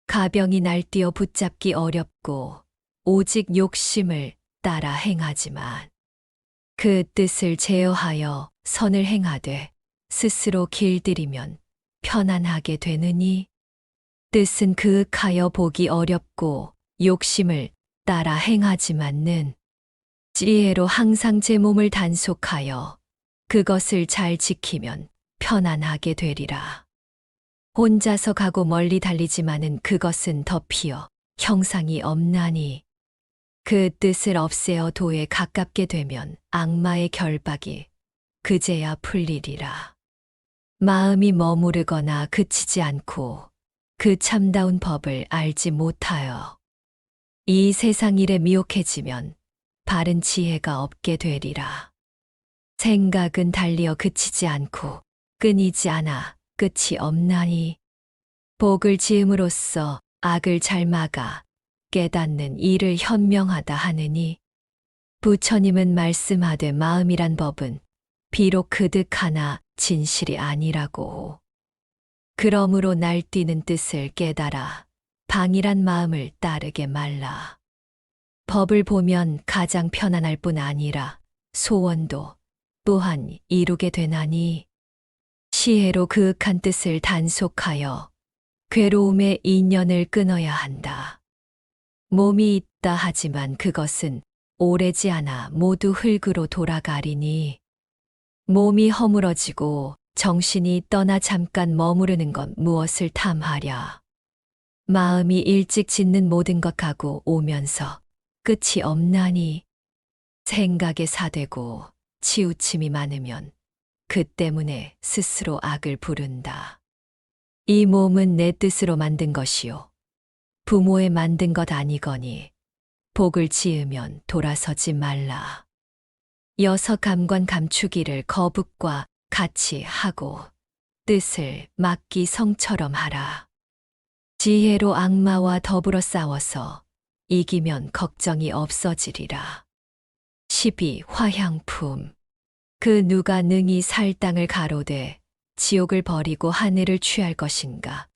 가병이 날뛰어 붙잡기 어렵고 오직 욕심을 따라 행하지만 그 뜻을 제어하여 선을 행하되 스스로 길들이면 편안하게 되느니 뜻은 그윽하여 보기 어렵고 욕심을 따라 행하지만는 지혜로 항상 제 몸을 단속하여 그것을 잘 지키면 편안하게 되리라. 혼자서 가고 멀리 달리지만은 그것은 덮이어 형상이 없나니 그 뜻을 없애어 도에 가깝게 되면 악마의 결박이 그제야 풀리리라. 마음이 머무르거나 그치지 않고 그 참다운 법을 알지 못하여 이 세상 일에 미혹해지면 바른 지혜가 없게 되리라. 생각은 달리어 그치지 않고 끊이지 않아 끝이 없나니 복을 지음으로써 악을 잘 막아 깨닫는 일을 현명하다 하느니 부처님은 말씀하되 마음이란 법은 비록 그득하나 진실이 아니라고. 그러므로 날뛰는 뜻을 깨달아 방이란 마음을 따르게 말라. 법을 보면 가장 편안할 뿐 아니라 소원도 또한 이루게 되나니 시혜로 그윽한 뜻을 단속하여 괴로움의 인연을 끊어야 한다. 몸이 있다 하지만 그것은 오래지 않아 모두 흙으로 돌아가리니 몸이 허물어지고 정신이 떠나 잠깐 머무르는 것 무엇을 탐하랴. 마음이 일찍 짓는 모든 것 가고 오면서 끝이 없나니 생각에 사되고 치우침이 많으면 그 때문에 스스로 악을 부른다. 이 몸은 내 뜻으로 만든 것이요. 부모의 만든 것 아니거니 복을 지으면 돌아서지 말라. 여섯 감관 감추기를 거북과 같이 하고 뜻을 막기 성처럼 하라. 지혜로 악마와 더불어 싸워서 이기면 걱정이 없어지리라. 12. 화향품. 그 누가 능히 살 땅을 가로되 지옥을 버리고 하늘을 취할 것인가.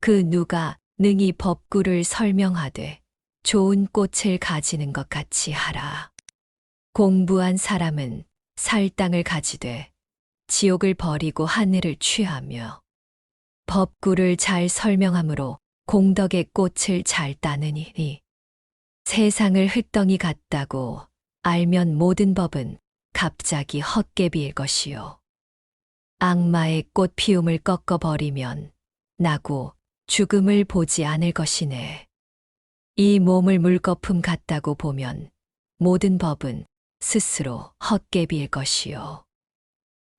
그 누가 능히 법구를 설명하되 좋은 꽃을 가지는 것 같이 하라. 공부한 사람은 살 땅을 가지되 지옥을 버리고 하늘을 취하며 법구를 잘 설명함으로 공덕의 꽃을 잘 따느니니 세상을 흙덩이 같다고 알면 모든 법은 갑자기 헛개비일 것이요. 악마의 꽃 피움을 꺾어버리면 나고 죽음을 보지 않을 것이네. 이 몸을 물거품 같다고 보면 모든 법은 스스로 헛개비일 것이요.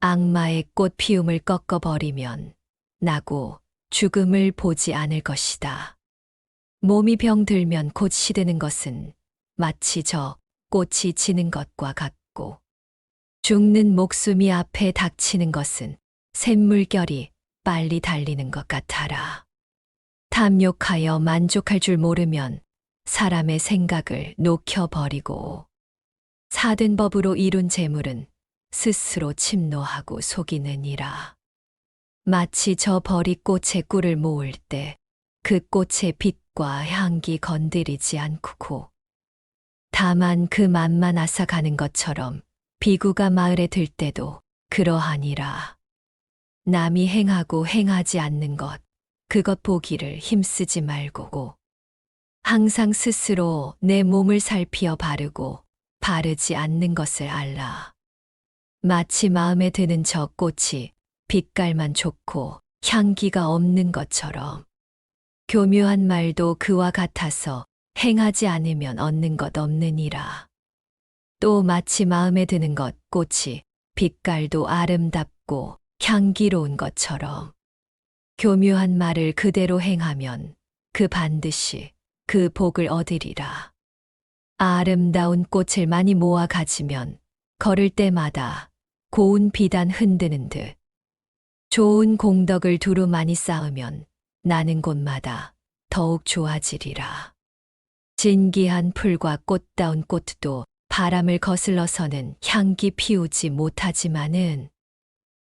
악마의 꽃 피움을 꺾어버리면 나고 죽음을 보지 않을 것이다. 몸이 병들면 곧 시드는 것은 마치 저 꽃이 지는 것과 같고 죽는 목숨이 앞에 닥치는 것은 샘물결이 빨리 달리는 것 같아라. 탐욕하여 만족할 줄 모르면 사람의 생각을 녹여버리고 사된 법으로 이룬 재물은 스스로 침노하고 속이느니라. 마치 저 버리꽃의 꿀을 모을 때 그 꽃의 빛과 향기 건드리지 않고 다만 그 맛만 앗아가는 것처럼 비구가 마을에 들 때도 그러하니라. 남이 행하고 행하지 않는 것, 그것 보기를 힘쓰지 말고 항상 스스로 내 몸을 살피어 바르고 바르지 않는 것을 알라. 마치 마음에 드는 저 꽃이 빛깔만 좋고 향기가 없는 것처럼 교묘한 말도 그와 같아서 행하지 않으면 얻는 것 없느니라. 또 마치 마음에 드는 것 꽃이 빛깔도 아름답고 향기로운 것처럼 교묘한 말을 그대로 행하면 그 반드시 그 복을 얻으리라. 아름다운 꽃을 많이 모아 가지면 걸을 때마다 고운 비단 흔드는 듯 좋은 공덕을 두루 많이 쌓으면 나는 곳마다 더욱 좋아지리라. 진기한 풀과 꽃다운 꽃도 바람을 거슬러서는 향기 피우지 못하지만은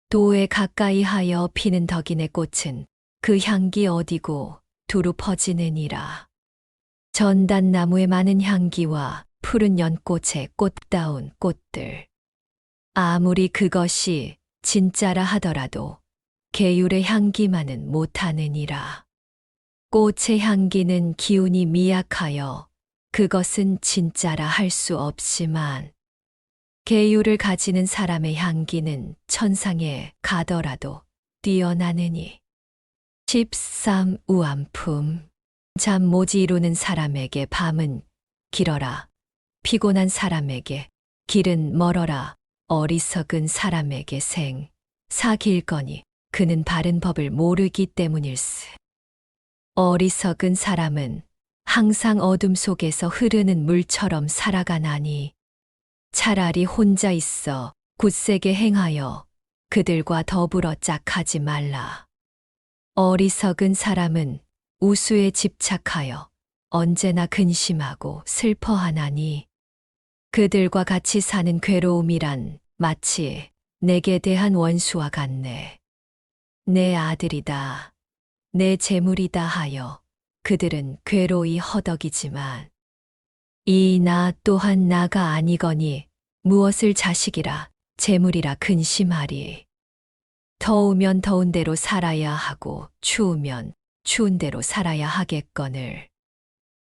도에 가까이 하여 피는 덕인의 꽃은 그 향기 어디고 두루 퍼지느니라. 전단나무의 많은 향기와 푸른 연꽃의 꽃다운 꽃들. 아무리 그것이 진짜라 하더라도 계율의 향기만은 못하느니라. 꽃의 향기는 기운이 미약하여 그것은 진짜라 할 수 없지만 계율을 가지는 사람의 향기는 천상에 가더라도 뛰어나느니. 13. 우암품. 잠 모지 이루는 사람에게 밤은 길어라. 피곤한 사람에게 길은 멀어라. 어리석은 사람에게 사 길거니 그는 바른 법을 모르기 때문일세. 어리석은 사람은 항상 어둠 속에서 흐르는 물처럼 살아가나니 차라리 혼자 있어 굳세게 행하여 그들과 더불어 짝하지 말라. 어리석은 사람은 우수에 집착하여 언제나 근심하고 슬퍼하나니 그들과 같이 사는 괴로움이란 마치 내게 대한 원수와 같네. 내 아들이다, 내 재물이다 하여 그들은 괴로이 허덕이지만 이 나 또한 나가 아니거니 무엇을 자식이라 재물이라 근심하리. 더우면 더운 대로 살아야 하고 추우면 추운 대로 살아야 하겠거늘.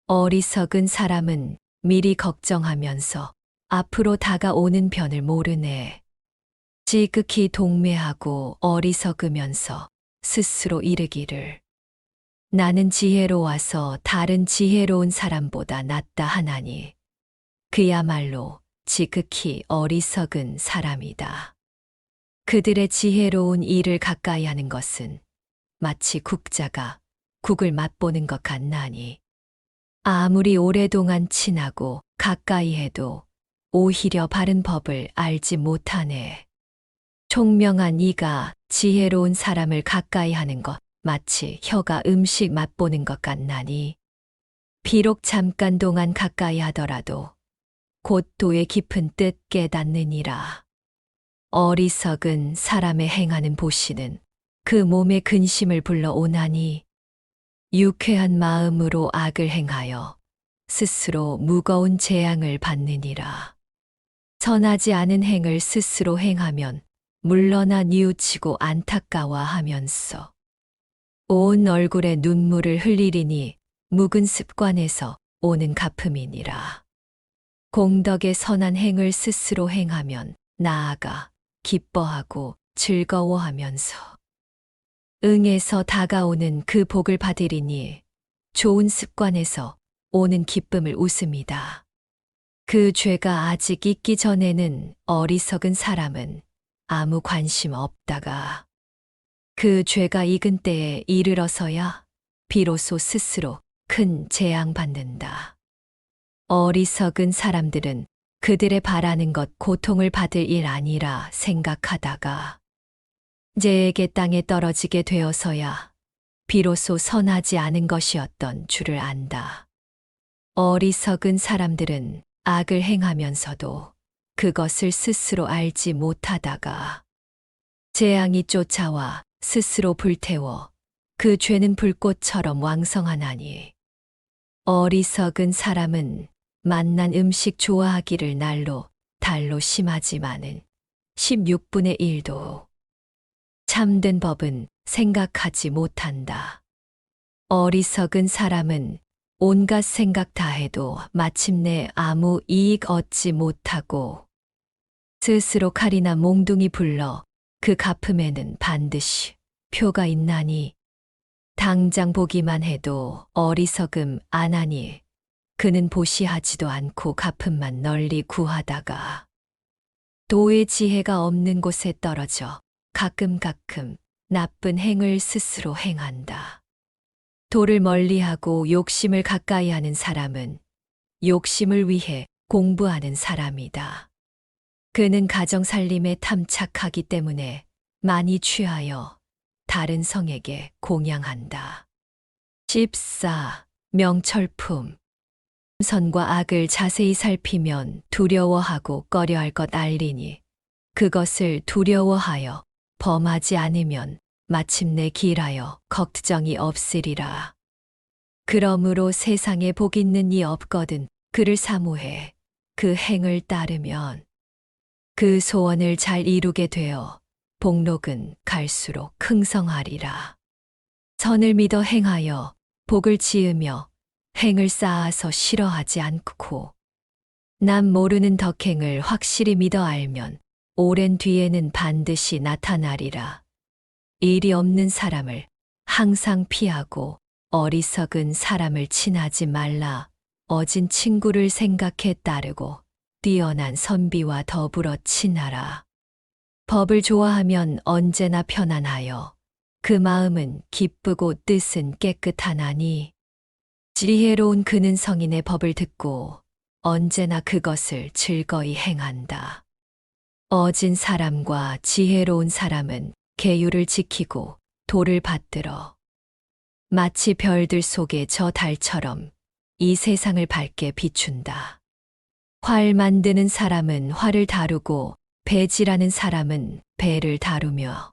어리석은 사람은 미리 걱정하면서 앞으로 다가오는 변을 모르네. 지극히 동매하고 어리석으면서 스스로 이르기를 나는 지혜로워서 다른 지혜로운 사람보다 낫다 하나니 그야말로 지극히 어리석은 사람이다. 그들의 지혜로운 일을 가까이 하는 것은 마치 국자가 국을 맛보는 것 같나니 아무리 오랫동안 친하고 가까이 해도 오히려 바른 법을 알지 못하네. 총명한 이가 지혜로운 사람을 가까이 하는 것 마치 혀가 음식 맛보는 것 같나니 비록 잠깐 동안 가까이 하더라도 곧 도의 깊은 뜻 깨닫느니라. 어리석은 사람의 행하는 보시는 그 몸의 근심을 불러오나니 유쾌한 마음으로 악을 행하여 스스로 무거운 재앙을 받느니라. 선하지 않은 행을 스스로 행하면 물러나 뉘우치고 안타까워하면서 온 얼굴에 눈물을 흘리리니 묵은 습관에서 오는 갚음이니라. 공덕의 선한 행을 스스로 행하면 나아가 기뻐하고 즐거워하면서 응에서 다가오는 그 복을 받으리니 좋은 습관에서 오는 기쁨을 웃음이다. 그 죄가 아직 있기 전에는 어리석은 사람은 아무 관심 없다가 그 죄가 익은 때에 이르러서야 비로소 스스로 큰 재앙 받는다. 어리석은 사람들은 그들의 바라는 것 고통을 받을 일 아니라 생각하다가 재에게 땅에 떨어지게 되어서야 비로소 선하지 않은 것이었던 줄을 안다. 어리석은 사람들은 악을 행하면서도 그것을 스스로 알지 못하다가 재앙이 쫓아와 스스로 불태워 그 죄는 불꽃처럼 왕성하나니 어리석은 사람은 맛난 음식 좋아하기를 날로 달로 심하지만은 16분의 1도 참된 법은 생각하지 못한다. 어리석은 사람은 온갖 생각 다 해도 마침내 아무 이익 얻지 못하고 스스로 칼이나 몽둥이 불러 그 갚음에는 반드시 표가 있나니 당장 보기만 해도 어리석음 안 하니 그는 보시하지도 않고 갚음만 널리 구하다가 도의 지혜가 없는 곳에 떨어져 가끔 나쁜 행을 스스로 행한다. 도를 멀리하고 욕심을 가까이 하는 사람은 욕심을 위해 공부하는 사람이다. 그는 가정살림에 탐착하기 때문에 많이 취하여 다른 성에게 공양한다. 14. 명철품. 선과 악을 자세히 살피면 두려워하고 꺼려할 것 알리니 그것을 두려워하여 범하지 않으면 마침내 길하여 걱정이 없으리라. 그러므로 세상에 복 있는 이 없거든 그를 사모해 그 행을 따르면 그 소원을 잘 이루게 되어 복록은 갈수록 흥성하리라. 선을 믿어 행하여 복을 지으며 행을 쌓아서 싫어하지 않고 남 모르는 덕행을 확실히 믿어 알면 오랜 뒤에는 반드시 나타나리라. 일이 없는 사람을 항상 피하고 어리석은 사람을 친하지 말라. 어진 친구를 생각해 따르고 뛰어난 선비와 더불어 친하라. 법을 좋아하면 언제나 편안하여 그 마음은 기쁘고 뜻은 깨끗하나니 지혜로운 그는 성인의 법을 듣고 언제나 그것을 즐거이 행한다. 어진 사람과 지혜로운 사람은 계율을 지키고 도를 받들어 마치 별들 속의 저 달처럼 이 세상을 밝게 비춘다. 활 만드는 사람은 활을 다루고 배질하는 사람은 배를 다루며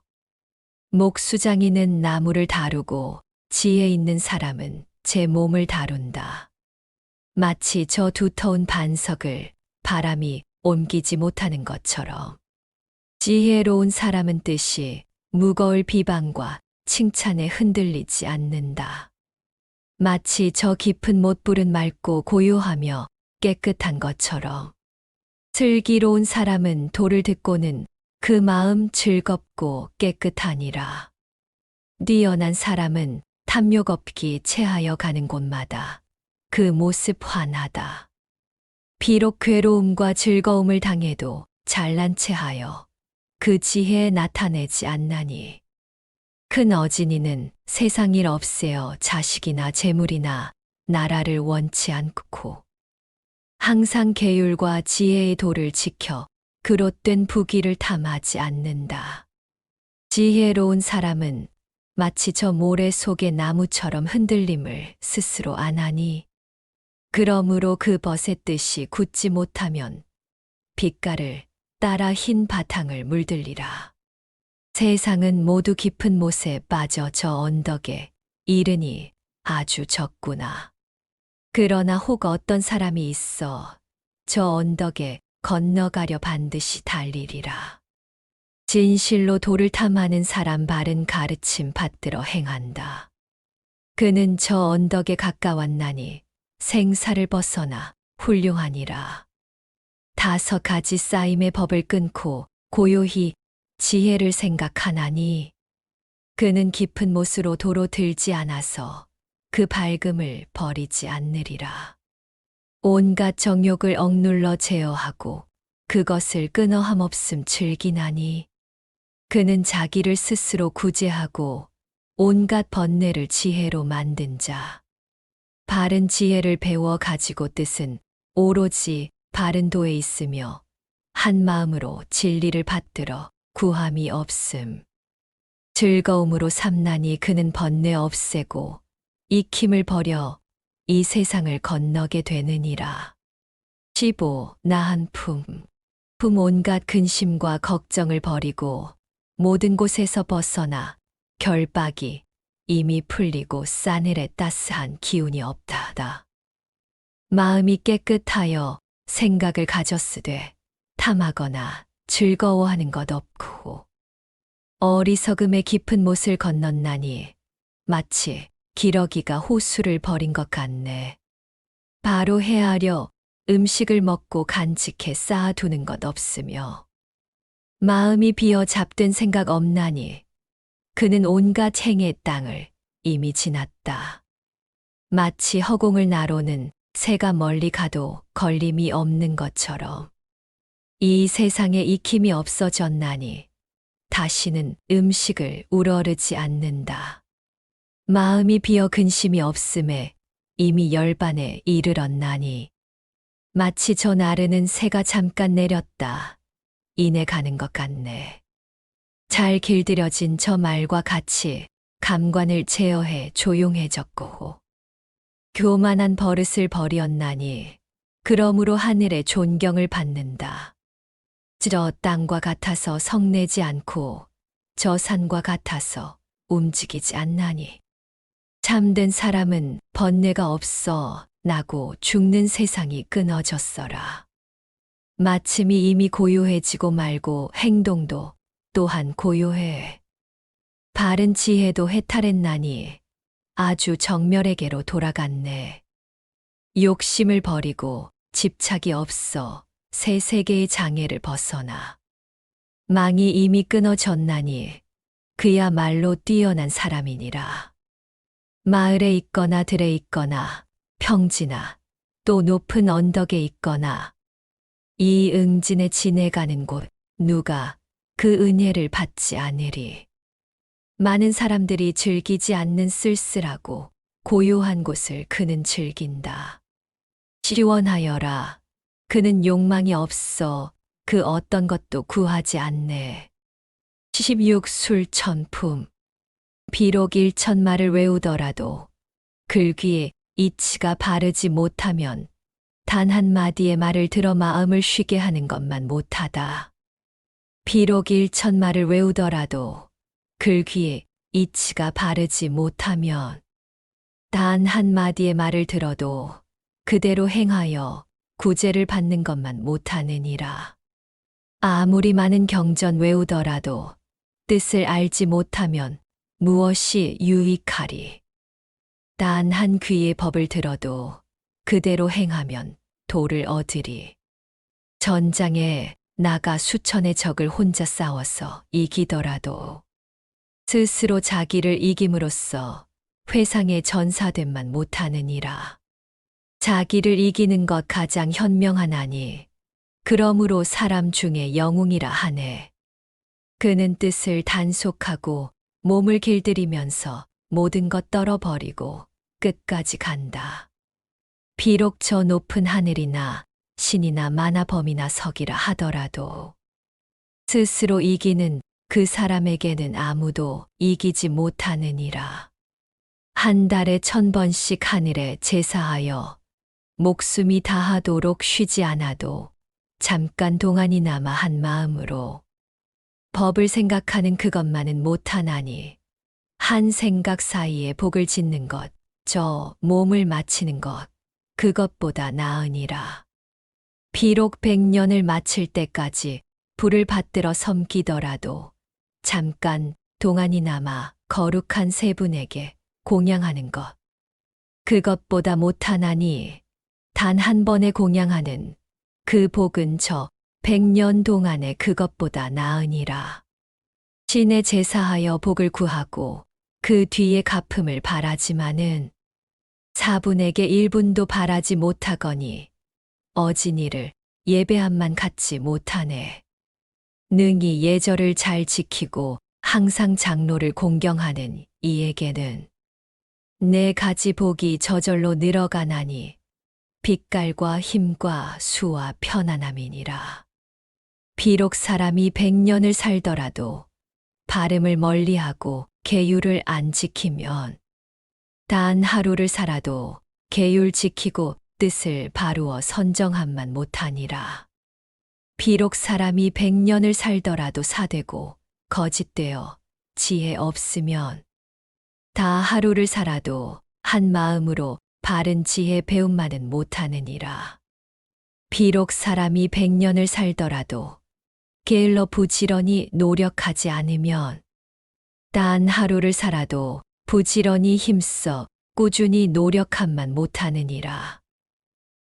목수장이는 나무를 다루고 지혜 있는 사람은 제 몸을 다룬다. 마치 저 두터운 반석을 바람이 옮기지 못하는 것처럼. 지혜로운 사람은 뜻이 무거울 비방과 칭찬에 흔들리지 않는다. 마치 저 깊은 못불은 맑고 고요하며 깨끗한 것처럼. 슬기로운 사람은 도를 듣고는 그 마음 즐겁고 깨끗하니라. 뛰어난 사람은 탐욕 없기 체하여 가는 곳마다 그 모습 환하다. 비록 괴로움과 즐거움을 당해도 잘난 체하여 그 지혜에 나타내지 않나니. 큰 어진이는 세상 일 없애어 자식이나 재물이나 나라를 원치 않고 항상 계율과 지혜의 도를 지켜 그릇된 부귀를 탐하지 않는다. 지혜로운 사람은 마치 저 모래 속의 나무처럼 흔들림을 스스로 안 하니 그러므로 그 벗의 뜻이 굳지 못하면 빛깔을 따라 흰 바탕을 물들리라. 세상은 모두 깊은 못에 빠져 저 언덕에 이르니 아주 적구나. 그러나 혹 어떤 사람이 있어 저 언덕에 건너가려 반드시 달리리라. 진실로 도를 탐하는 사람 바른 가르침 받들어 행한다. 그는 저 언덕에 가까웠나니 생사를 벗어나 훌륭하니라. 5가지 쌓임의 법을 끊고 고요히 지혜를 생각하나니 그는 깊은 못으로 도로 들지 않아서 그 밝음을 버리지 않으리라. 온갖 정욕을 억눌러 제어하고 그것을 끊어 함없음 즐기나니 그는 자기를 스스로 구제하고 온갖 번뇌를 지혜로 만든 자. 바른 지혜를 배워 가지고 뜻은 오로지 바른 도에 있으며 한 마음으로 진리를 받들어 구함이 없음. 즐거움으로 삼나니 그는 번뇌 없애고 익힘을 버려 이 세상을 건너게 되느니라. 15. 나한 품 온갖 근심과 걱정을 버리고 모든 곳에서 벗어나 결박이 이미 풀리고 싸늘에 따스한 기운이 없다다. 마음이 깨끗하여 생각을 가졌으되 탐하거나 즐거워하는 것 없고 어리석음의 깊은 못을 건넜나니 마치 기러기가 호수를 버린 것 같네. 바로 헤아려 음식을 먹고 간직해 쌓아두는 것 없으며 마음이 비어 잡된 생각 없나니 그는 온갖 행의 땅을 이미 지났다. 마치 허공을 나로는 새가 멀리 가도 걸림이 없는 것처럼 이 세상에 익힘이 없어졌나니 다시는 음식을 우러르지 않는다. 마음이 비어 근심이 없음에 이미 열반에 이르렀나니 마치 저 나르는 새가 잠깐 내렸다. 이내 가는 것 같네. 잘 길들여진 저 말과 같이 감관을 제어해 조용해졌고 교만한 버릇을 버렸나니 그러므로 하늘의 존경을 받는다. 저 땅과 같아서 성내지 않고 저 산과 같아서 움직이지 않나니 참된 사람은 번뇌가 없어 나고 죽는 세상이 끊어졌어라. 마침이 이미 고요해지고 말고 행동도 또한 고요해. 바른 지혜도 해탈했나니 아주 정멸에게로 돌아갔네. 욕심을 버리고 집착이 없어 새 세계의 장애를 벗어나 망이 이미 끊어졌나니 그야말로 뛰어난 사람이니라. 마을에 있거나 들에 있거나 평지나 또 높은 언덕에 있거나 이 응진에 지내가는 곳 누가 그 은혜를 받지 않으리. 많은 사람들이 즐기지 않는 쓸쓸하고 고요한 곳을 그는 즐긴다. 시원하여라. 그는 욕망이 없어 그 어떤 것도 구하지 않네. 16. 술 천품 비록 1,000마를 외우더라도 글 귀에 이치가 바르지 못하면 단 한마디의 말을 들어 마음을 쉬게 하는 것만 못하다. 비록 1,000마를 외우더라도 글 귀에 이치가 바르지 못하면 단 한마디의 말을 들어도 그대로 행하여 구제를 받는 것만 못하느니라. 아무리 많은 경전 외우더라도 뜻을 알지 못하면 무엇이 유익하리. 단 한 귀의 법을 들어도 그대로 행하면 도를 얻으리. 전장에 나가 수천의 적을 혼자 싸워서 이기더라도 스스로 자기를 이김으로써 회상의 전사됨만 못하느니라. 자기를 이기는 것 가장 현명하나니 그러므로 사람 중에 영웅이라 하네. 그는 뜻을 단속하고 몸을 길들이면서 모든 것 떨어버리고 끝까지 간다. 비록 저 높은 하늘이나 신이나 만화범이나 서기라 하더라도 스스로 이기는 그 사람에게는 아무도 이기지 못하느니라. 한 달에 1000번씩 하늘에 제사하여 목숨이 다하도록 쉬지 않아도 잠깐 동안이나마 한 마음으로 법을 생각하는 그것만은 못하나니 한 생각 사이에 복을 짓는 것, 저 몸을 마치는 것, 그것보다 나으니라. 비록 100년을 마칠 때까지 불을 받들어 섬기더라도 잠깐 동안이나마 거룩한 세 분에게 공양하는 것. 그것보다 못하나니 단 한 번에 공양하는 그 복은 저 100년 동안의 그것보다 나으니라. 신에 제사하여 복을 구하고 그 뒤에 갚음을 바라지만은 4분에게 1분도 바라지 못하거니 어진이를 예배함만 갖지 못하네. 능히 예절을 잘 지키고 항상 장로를 공경하는 이에게는 네 가지 복이 저절로 늘어가나니 빛깔과 힘과 수와 편안함이니라. 비록 사람이 100년을 살더라도 발음을 멀리하고 계율을 안 지키면 단 하루를 살아도 계율 지키고 뜻을 바루어 선정함만 못하니라. 비록 사람이 100년을 살더라도 사되고 거짓되어 지혜 없으면 다 하루를 살아도 한 마음으로 바른 지혜 배움만은 못하느니라. 비록 사람이 100년을 살더라도 게을러 부지런히 노력하지 않으면 단 하루를 살아도 부지런히 힘써 꾸준히 노력함만 못하느니라.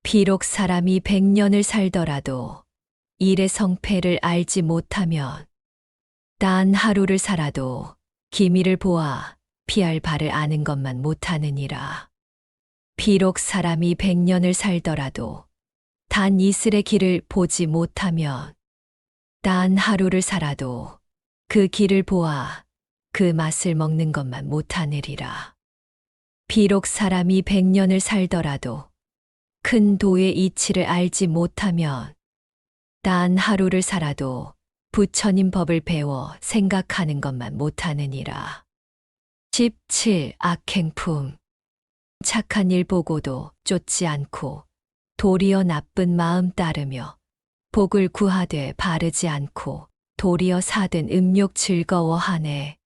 비록 사람이 100년을 살더라도 일의 성패를 알지 못하면 단 하루를 살아도 기미를 보아 피할 바를 아는 것만 못하느니라. 비록 사람이 100년을 살더라도 단 이슬의 길을 보지 못하면 단 하루를 살아도 그 길을 보아 그 맛을 먹는 것만 못하느리라. 비록 사람이 100년을 살더라도 큰 도의 이치를 알지 못하면 단 하루를 살아도 부처님 법을 배워 생각하는 것만 못하느니라. 17. 악행품. 착한 일 보고도 쫓지 않고 도리어 나쁜 마음 따르며 복을 구하되 바르지 않고 도리어 사든 음욕 즐거워하네.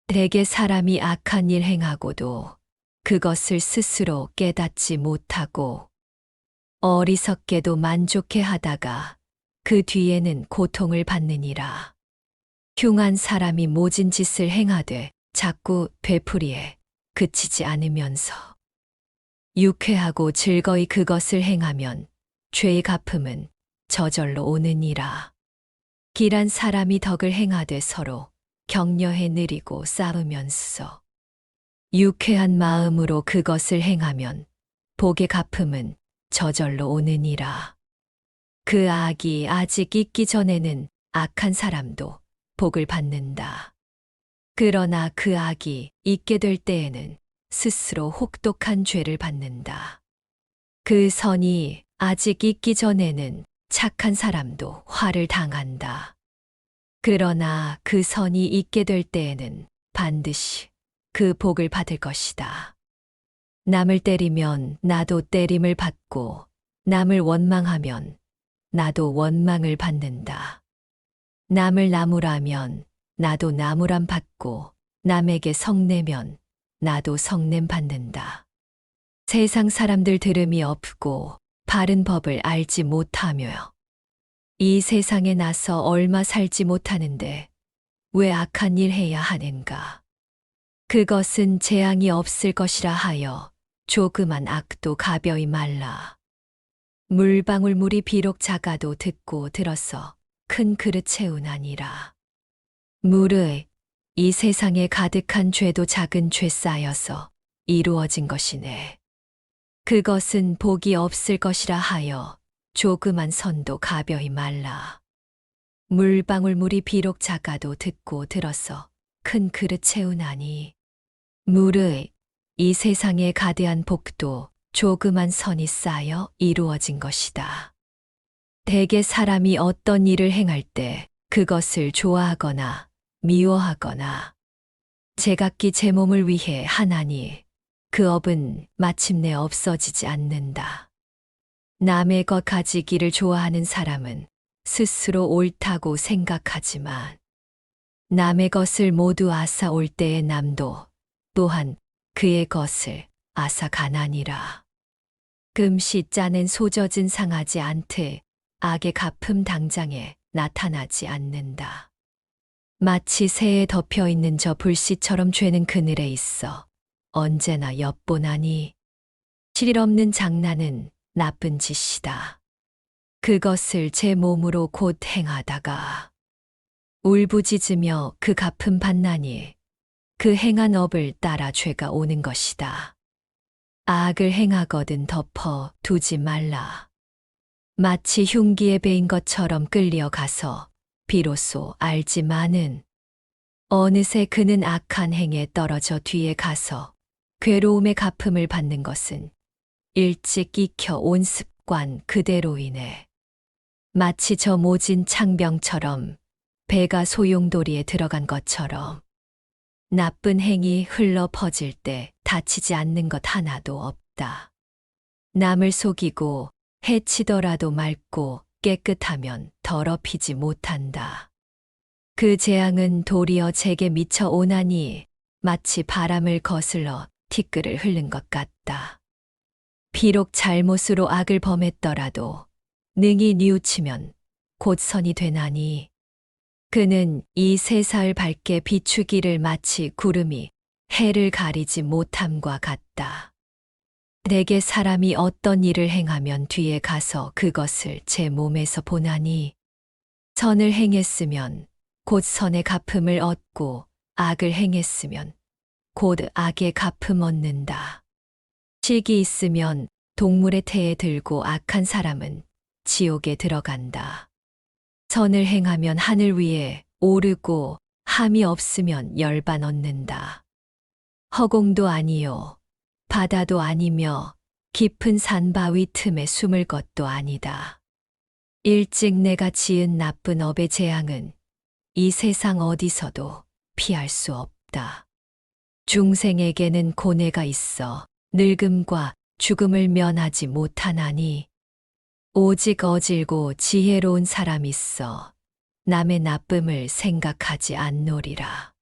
대개 사람이 악한 일 행하고도 그것을 스스로 깨닫지 못하고 어리석게도 만족해 하다가 그 뒤에는 고통을 받느니라. 흉한 사람이 모진 짓을 행하되 자꾸 되풀이해 그치지 않으면서 유쾌하고 즐거이 그것을 행하면 죄의 갚음은 저절로 오느니라. 길한 사람이 덕을 행하되 서로 격려해 느리고 싸우면서 유쾌한 마음으로 그것을 행하면 복의 갚음은 저절로 오느니라. 그 악이 아직 있기 전에는 악한 사람도 복을 받는다. 그러나 그 악이 있게 될 때에는 스스로 혹독한 죄를 받는다. 그 선이 아직 있기 전에는 착한 사람도 화를 당한다. 그러나 그 선이 있게 될 때에는 반드시 그 복을 받을 것이다. 남을 때리면 나도 때림을 받고 남을 원망하면 나도 원망을 받는다. 남을 나무라면 나도 나무람 받고 남에게 성내면 나도 성냄 받는다. 세상 사람들 들음이 없고 바른 법을 알지 못하며요. 이 세상에 나서 얼마 살지 못하는데 왜 악한 일 해야 하는가? 그것은 재앙이 없을 것이라 하여 조그만 악도 가벼이 말라. 물방울물이 비록 작아도 듣고 들어서 큰 그릇 채우나니라. 무릇 이 세상에 가득한 죄도 작은 죄 쌓여서 이루어진 것이네. 그것은 복이 없을 것이라 하여 조그만 선도 가벼이 말라. 물방울물이 비록 작아도 듣고 들어서 큰 그릇 채우나니 무릇 이 세상에 가득한 복도 조그만 선이 쌓여 이루어진 것이다. 대개 사람이 어떤 일을 행할 때 그것을 좋아하거나 미워하거나 제각기 제 몸을 위해 하나니 그 업은 마침내 없어지지 않는다. 남의 것 가지기를 좋아하는 사람은 스스로 옳다고 생각하지만 남의 것을 모두 앗아 올 때에 남도 또한 그의 것을 앗아 가나니라. 금시 짜낸 소젖은 상하지 않되 악의 갚음 당장에 나타나지 않는다. 마치 새에 덮여 있는 저 불씨처럼 죄는 그늘에 있어 언제나 엿보나니 실일 없는 장난은 나쁜 짓이다. 그것을 제 몸으로 곧 행하다가 울부짖으며 그 갚음 받나니 그 행한 업을 따라 죄가 오는 것이다. 악을 행하거든 덮어 두지 말라. 마치 흉기에 베인 것처럼 끌려가서 비로소 알지만은 어느새 그는 악한 행에 떨어져 뒤에 가서 괴로움의 갚음을 받는 것은 일찍 익혀 온 습관 그대로이네. 마치 저 모진 창병처럼 배가 소용돌이에 들어간 것처럼 나쁜 행이 흘러 퍼질 때 다치지 않는 것 하나도 없다. 남을 속이고 해치더라도 맑고 깨끗하면 더럽히지 못한다. 그 재앙은 도리어 제게 미쳐 오나니 마치 바람을 거슬러 티끌을 흐른 것 같다. 비록 잘못으로 악을 범했더라도 능히 뉘우치면 곧 선이 되나니 그는 이 세상을 밝게 비추기를 마치 구름이 해를 가리지 못함과 같다. 내게 사람이 어떤 일을 행하면 뒤에 가서 그것을 제 몸에서 보나니 선을 행했으면 곧 선의 갚음을 얻고 악을 행했으면 곧 악의 갚음 얻는다. 식이 있으면 동물의 태에 들고 악한 사람은 지옥에 들어간다. 선을 행하면 하늘 위에 오르고 함이 없으면 열반 얻는다. 허공도 아니요 바다도 아니며 깊은 산바위 틈에 숨을 것도 아니다. 일찍 내가 지은 나쁜 업의 재앙은 이 세상 어디서도 피할 수 없다. 중생에게는 고뇌가 있어 늙음과 죽음을 면하지 못하나니 오직 어질고 지혜로운 사람이 있어 남의 나쁨을 생각하지 않노리라.